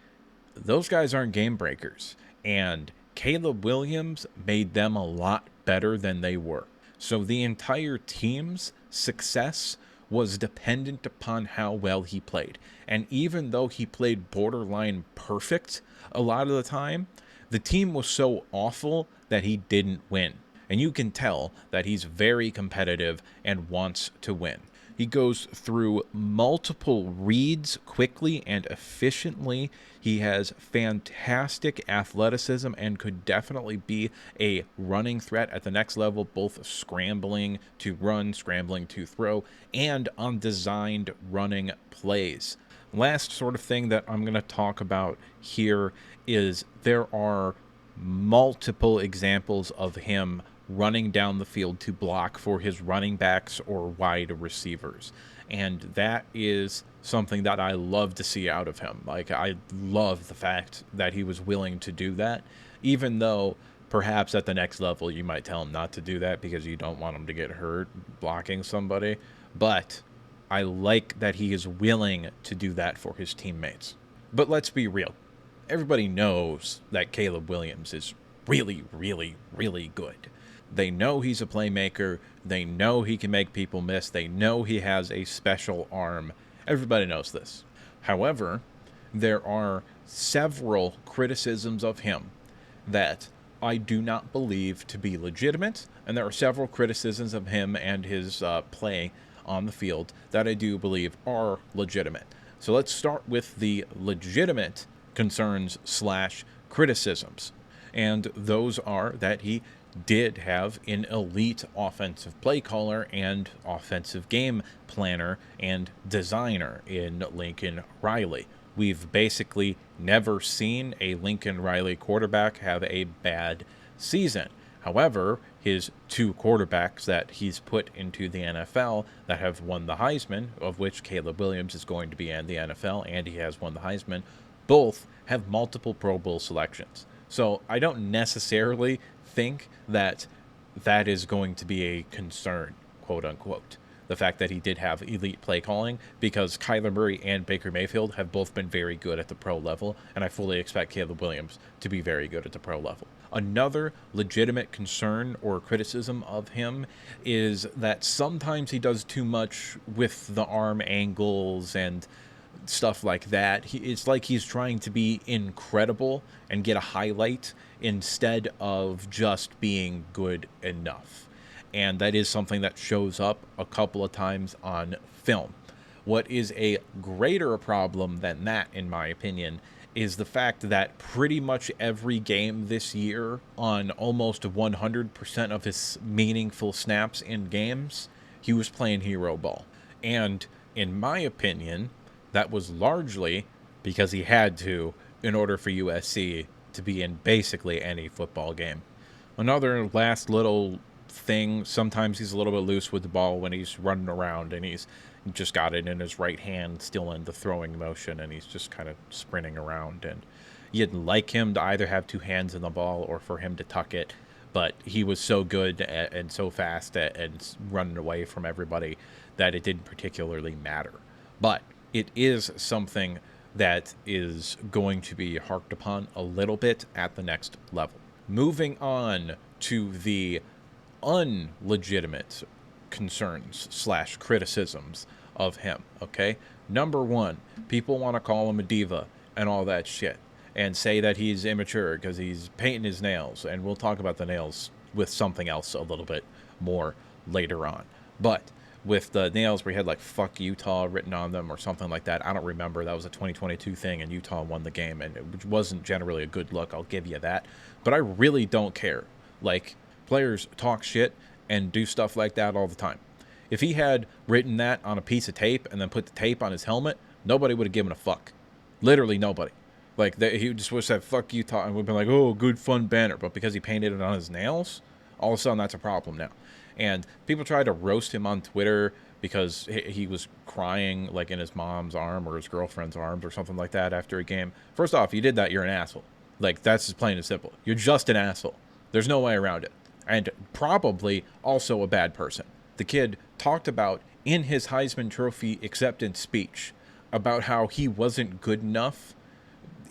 Speaker 1: those guys aren't game breakers, and Caleb Williams made them a lot better than they were. So the entire team's success was dependent upon how well he played. And even though he played borderline perfect a lot of the time, the team was so awful that he didn't win. And you can tell that he's very competitive and wants to win. He goes through multiple reads quickly and efficiently. He has fantastic athleticism and could definitely be a running threat at the next level, both scrambling to run, scrambling to throw, and on designed running plays. Last sort of thing that I'm going to talk about here is there are multiple examples of him running down the field to block for his running backs or wide receivers. And that is something that I love to see out of him. Like, I love the fact that he was willing to do that, even though perhaps at the next level you might tell him not to do that because you don't want him to get hurt blocking somebody. But I like that he is willing to do that for his teammates. But let's be real. Everybody knows that Caleb Williams is really, really, really good. They know he's a playmaker. They know he can make people miss. They know he has a special arm. Everybody knows this. However, there are several criticisms of him that I do not believe to be legitimate, and there are several criticisms of him and his play on the field that I do believe are legitimate. So let's start with the legitimate concerns / criticisms. And those are that he did have an elite offensive play caller and offensive game planner and designer in Lincoln Riley. We've basically never seen a Lincoln Riley quarterback have a bad season. However, his two quarterbacks that he's put into the NFL that have won the Heisman, of which Caleb Williams is going to be in the NFL, and he has won the Heisman, both have multiple Pro Bowl selections. So I don't necessarily think that that is going to be a concern, quote unquote. The fact that he did have elite play calling, because Kyler Murray and Baker Mayfield have both been very good at the pro level, and I fully expect Caleb Williams to be very good at the pro level. Another legitimate concern or criticism of him is that sometimes he does too much with the arm angles and stuff like that. It's like he's trying to be incredible and get a highlight instead of just being good enough. And that is something that shows up a couple of times on film. What is a greater problem than that, in my opinion, is the fact that pretty much every game this year, on almost 100% of his meaningful snaps in games, he was playing hero ball. And in my opinion, that was largely because he had to in order for USC to be in basically any football game. Another last little thing, sometimes he's a little bit loose with the ball when he's running around and he's just got it in his right hand still in the throwing motion and he's just kind of sprinting around. And you'd like him to either have two hands in the ball or for him to tuck it, but he was so good and so fast and running away from everybody that it didn't particularly matter. But it is something that is going to be harped upon a little bit at the next level. Moving on to the unlegitimate concerns / criticisms of him, okay? Number one, people want to call him a diva and all that shit and say that he's immature because he's painting his nails, and we'll talk about the nails with something else a little bit more later on. But with the nails where he had like "fuck Utah" written on them or something like that, I don't remember. That was a 2022 thing and Utah won the game, and it wasn't generally a good look, I'll give you that. But I really don't care. Like, players talk shit and do stuff like that all the time. If he had written that on a piece of tape and then put the tape on his helmet, nobody would have given a fuck. Literally nobody. Like, he just would have said "fuck Utah" and would have been like, "oh, good fun banner." But because he painted it on his nails, all of a sudden that's a problem now. And people try to roast him on Twitter because he was crying like in his mom's arm or his girlfriend's arms or something like that after a game. First off, you did that, you're an asshole. Like, that's just plain and simple. You're just an asshole. There's no way around it. And probably also a bad person. The kid talked about in his Heisman Trophy acceptance speech about how he wasn't good enough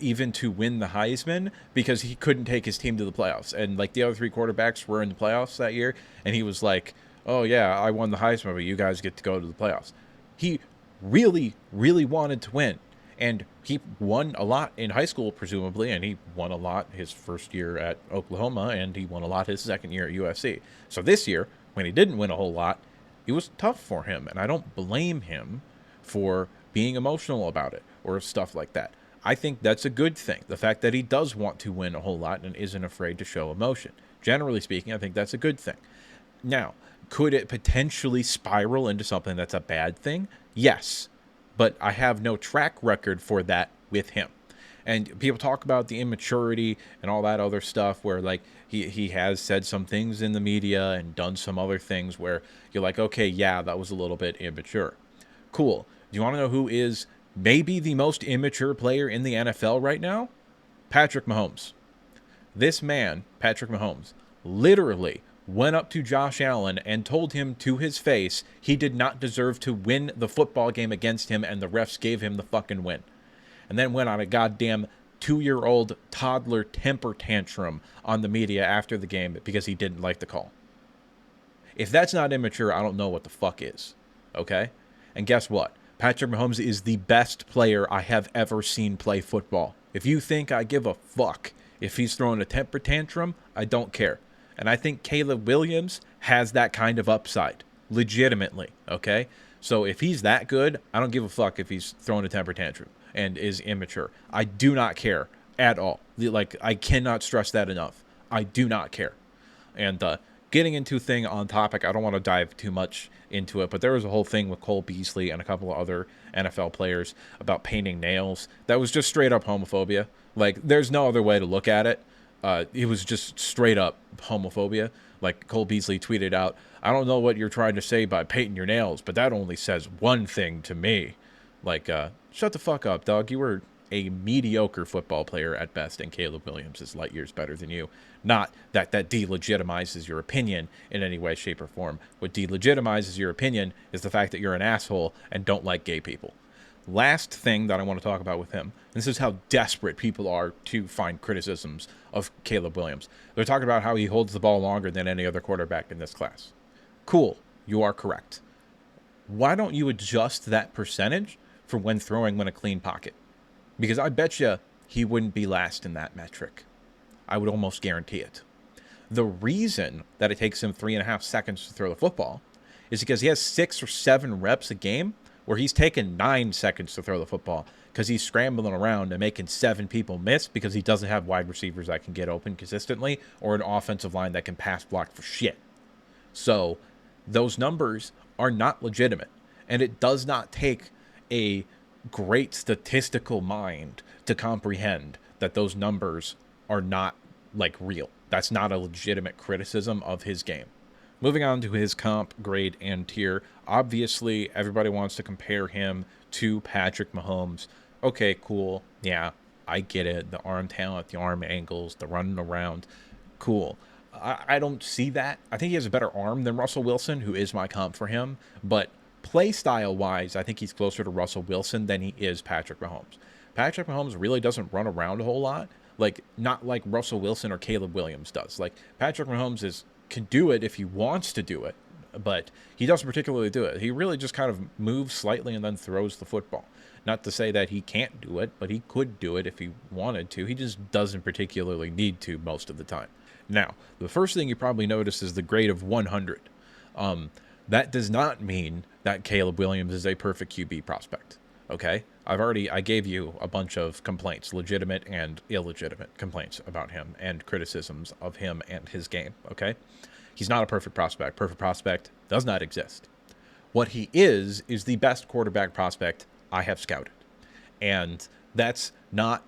Speaker 1: even to win the Heisman because he couldn't take his team to the playoffs. And like the other three quarterbacks were in the playoffs that year. And he was like, "Oh yeah, I won the Heisman, but you guys get to go to the playoffs." He really, really wanted to win. And he won a lot in high school, presumably, and he won a lot his first year at Oklahoma, and he won a lot his second year at USC. So this year, when he didn't win a whole lot, it was tough for him, and I don't blame him for being emotional about it or stuff like that. I think that's a good thing. The fact that he does want to win a whole lot and isn't afraid to show emotion. Generally speaking, I think that's a good thing. Now, could it potentially spiral into something that's a bad thing? Yes, but I have no track record for that with him. And people talk about the immaturity and all that other stuff where, like, he has said some things in the media and done some other things where you're like, okay, yeah, that was a little bit immature. Cool. Do you want to know who is maybe the most immature player in the NFL right now? Patrick Mahomes. This man, Patrick Mahomes, literally went up to Josh Allen and told him to his face he did not deserve to win the football game against him, and the refs gave him the fucking win. And then went on a goddamn 2-year-old toddler temper tantrum on the media after the game because he didn't like the call. If that's not immature, I don't know what the fuck is. Okay? And guess what? Patrick Mahomes is the best player I have ever seen play football. If you think I give a fuck if he's throwing a temper tantrum, I don't care. And I think Caleb Williams has that kind of upside. Legitimately, okay? So if he's that good, I don't give a fuck if he's throwing a temper tantrum and is immature. I do not care at all. Like, I cannot stress that enough. I do not care. And getting into a thing on topic, I don't want to dive too much into it, but there was a whole thing with Cole Beasley and a couple of other NFL players about painting nails. That was just straight up homophobia. Like, there's no other way to look at it. It was just straight up homophobia. Like, Cole Beasley tweeted out, I don't know what you're trying to say by painting your nails, but that only says one thing to me. Like, shut the fuck up, dog. You were a mediocre football player at best, and Caleb Williams is light years better than you. Not that that delegitimizes your opinion in any way, shape, or form. What delegitimizes your opinion is the fact that you're an asshole and don't like gay people. Last thing that I want to talk about with him, this is how desperate people are to find criticisms of Caleb Williams. They're talking about how he holds the ball longer than any other quarterback in this class. Cool, you are correct. Why don't you adjust that percentage for when throwing in a clean pocket? Because I bet you he wouldn't be last in that metric. I would almost guarantee it. The reason that it takes him 3.5 seconds to throw the football is because he has 6 or 7 reps a game where he's taking 9 seconds to throw the football because he's scrambling around and making 7 people miss because he doesn't have wide receivers that can get open consistently or an offensive line that can pass block for shit. So those numbers are not legitimate, and it does not take a great statistical mind to comprehend that those numbers are not, like, real. That's not a legitimate criticism of his game. Moving on to his comp, grade, and tier. Obviously, everybody wants to compare him to Patrick Mahomes. Okay, cool. Yeah, I get it. The arm talent, the arm angles, the running around. Cool. I don't see that. I think he has a better arm than Russell Wilson, who is my comp for him. But play style wise, I think he's closer to Russell Wilson than he is Patrick Mahomes. Patrick Mahomes really doesn't run around a whole lot. Like, not like Russell Wilson or Caleb Williams does. Like, Patrick Mahomes can do it if he wants to do it, but he doesn't particularly do it. He really just kind of moves slightly and then throws the football. Not to say that he can't do it, but he could do it if he wanted to. He just doesn't particularly need to most of the time. Now, the first thing you probably notice is the grade of 100. That does not mean that Caleb Williams is a perfect QB prospect. Okay? I gave you a bunch of complaints, legitimate and illegitimate complaints about him and criticisms of him and his game. Okay? He's not a perfect prospect. Perfect prospect does not exist. What he is the best quarterback prospect I have scouted. And that's not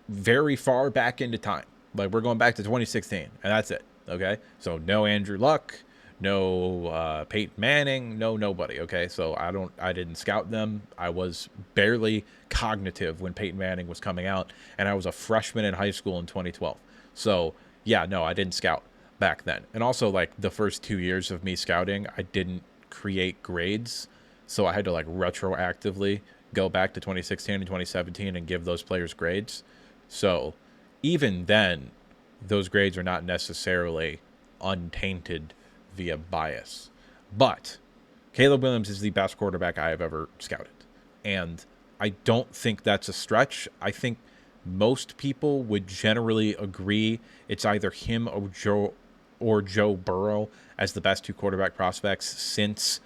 Speaker 1: very far back into time. Like, we're going back to 2016, and that's it. Okay? So no Andrew Luck, no Peyton Manning, no nobody. Okay, so I didn't scout them. I was barely cognitive when Peyton Manning was coming out, and I was a freshman in high school in 2012. So yeah, no, I didn't scout back then. And also, like, the first 2 years of me scouting, I didn't create grades, so I had to, like, retroactively go back to 2016 and 2017 and give those players grades. So even then, those grades are not necessarily untainted via bias. But Caleb Williams is the best quarterback I have ever scouted. And I don't think that's a stretch. I think most people would generally agree it's either him or Joe Burrow as the best two quarterback prospects since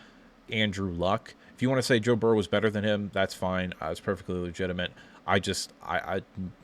Speaker 1: Andrew Luck. If you want to say Joe Burrow was better than him, that's fine. It's perfectly legitimate.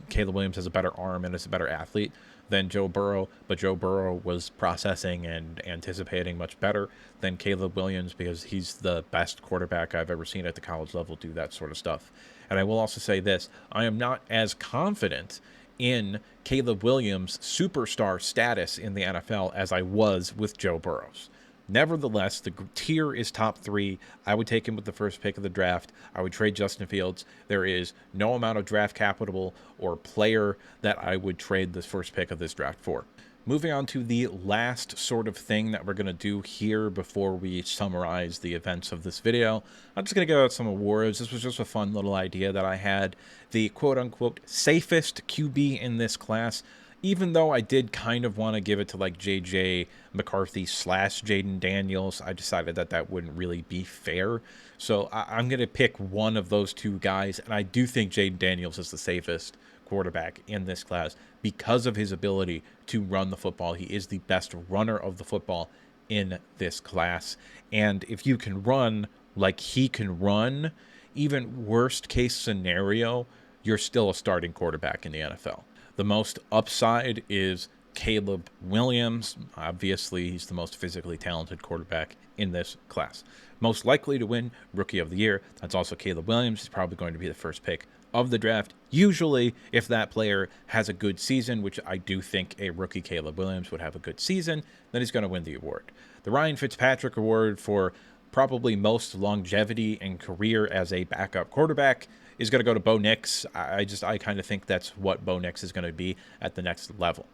Speaker 1: Caleb Williams has a better arm and is a better athlete than Joe Burrow, but Joe Burrow was processing and anticipating much better than Caleb Williams because he's the best quarterback I've ever seen at the college level do that sort of stuff. And I will also say this, I am not as confident in Caleb Williams' superstar status in the NFL as I was with Joe Burrow's. Nevertheless, the tier is top 3. I would take him with the first pick of the draft. I would trade Justin Fields. There is no amount of draft capital or player that I would trade the first pick of this draft for. Moving on to the last sort of thing that we're going to do here before we summarize the events of this video. I'm just going to give out some awards. This was just a fun little idea that I had. The quote-unquote safest QB in this class, even though I did kind of want to give it to like J.J. McCarthy / Jayden Daniels, I decided that that wouldn't really be fair. So I'm going to pick one of those two guys, and I do think Jayden Daniels is the safest quarterback in this class because of his ability to run the football. He is the best runner of the football in this class. And if you can run like he can run, even worst case scenario, you're still a starting quarterback in the NFL. The most upside is Caleb Williams. Obviously, he's the most physically talented quarterback in this class. Most likely to win Rookie of the Year, that's also Caleb Williams. He's probably going to be the first pick of the draft. Usually, if that player has a good season, which I do think a rookie Caleb Williams would have a good season, then he's going to win the award. The Ryan Fitzpatrick Award for probably most longevity and career as a backup quarterback is going to go to Bo Nix. I kind of think that's what Bo Nix is going to be at the next level.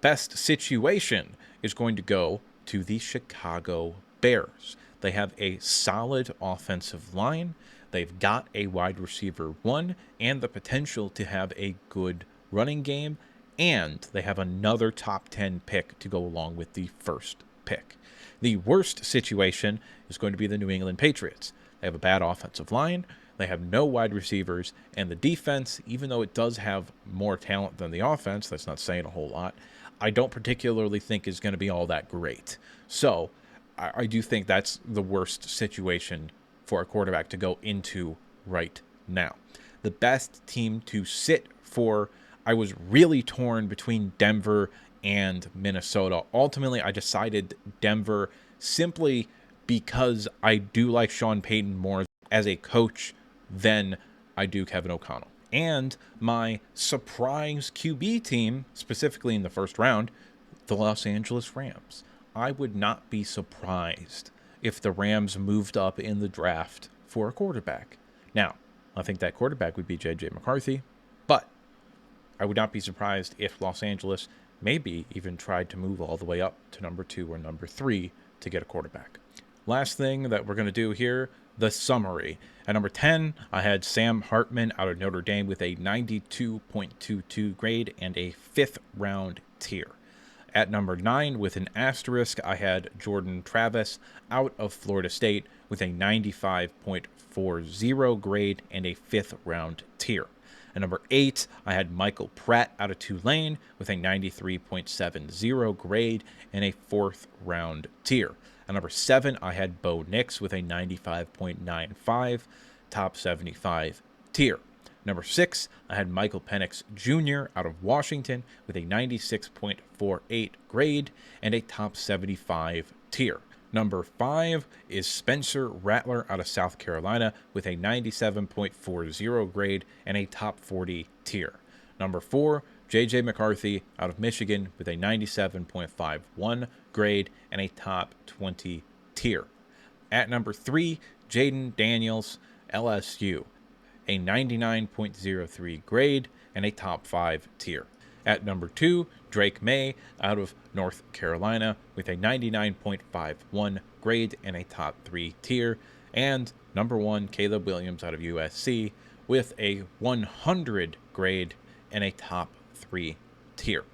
Speaker 1: Best situation is going to go to the Chicago Bears. They have a solid offensive line. They've got a wide receiver 1 and the potential to have a good running game, and they have another top 10 pick to go along with the first pick. The worst situation is going to be the New England Patriots. They have a bad offensive line. They have no wide receivers, and the defense, even though it does have more talent than the offense, that's not saying a whole lot, I don't particularly think is going to be all that great. So I do think that's the worst situation for a quarterback to go into right now. The best team to sit for, I was really torn between Denver and Minnesota. Ultimately, I decided Denver simply because I do like Sean Payton more as a coach than I do Kevin O'Connell. And my surprise QB team, specifically in the first round, the Los Angeles Rams. I would not be surprised if the Rams moved up in the draft for a quarterback. Now, I think that quarterback would be J.J. McCarthy, but I would not be surprised if Los Angeles maybe even tried to move all the way up to number 2 or number 3 to get a quarterback. Last thing that we're going to do here, the summary. At number 10, I had Sam Hartman out of Notre Dame with a 92.22 grade and a 5th round tier. At number 9, with an asterisk, I had Jordan Travis out of Florida State with a 95.40 grade and a 5th round tier. At number 8, I had Michael Pratt out of Tulane with a 93.70 grade and a 4th round tier. At number 7, I had Bo Nix with a 95.95 top 75 tier. Number 6, I had Michael Penix Jr. out of Washington with a 96.48 grade and a top 75 tier. Number 5 is Spencer Rattler out of South Carolina with a 97.40 grade and a top 40 tier. Number 4, J.J. McCarthy out of Michigan with a 97.51 grade and a top 20 tier. At number 3, Jayden Daniels, LSU, a 99.03 grade and a top 5 tier. At number 2, Drake May out of North Carolina with a 99.51 grade and a top 3 tier. And number 1, Caleb Williams out of USC with a 100 grade and a top 3 tier.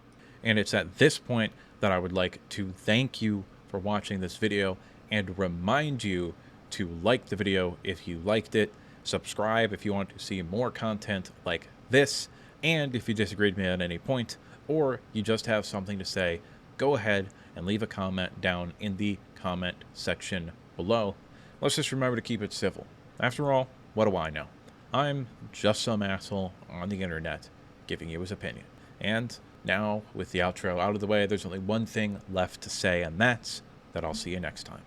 Speaker 1: And it's at this point that I would like to thank you for watching this video and remind you to like the video if you liked it, subscribe if you want to see more content like this, and if you disagreed with me at any point, or you just have something to say, go ahead and leave a comment down in the comment section below. Let's just remember to keep it civil. After all, what do I know? I'm just some asshole on the internet giving you his opinion. And now, with the outro out of the way, there's only one thing left to say, and that's that I'll see you next time.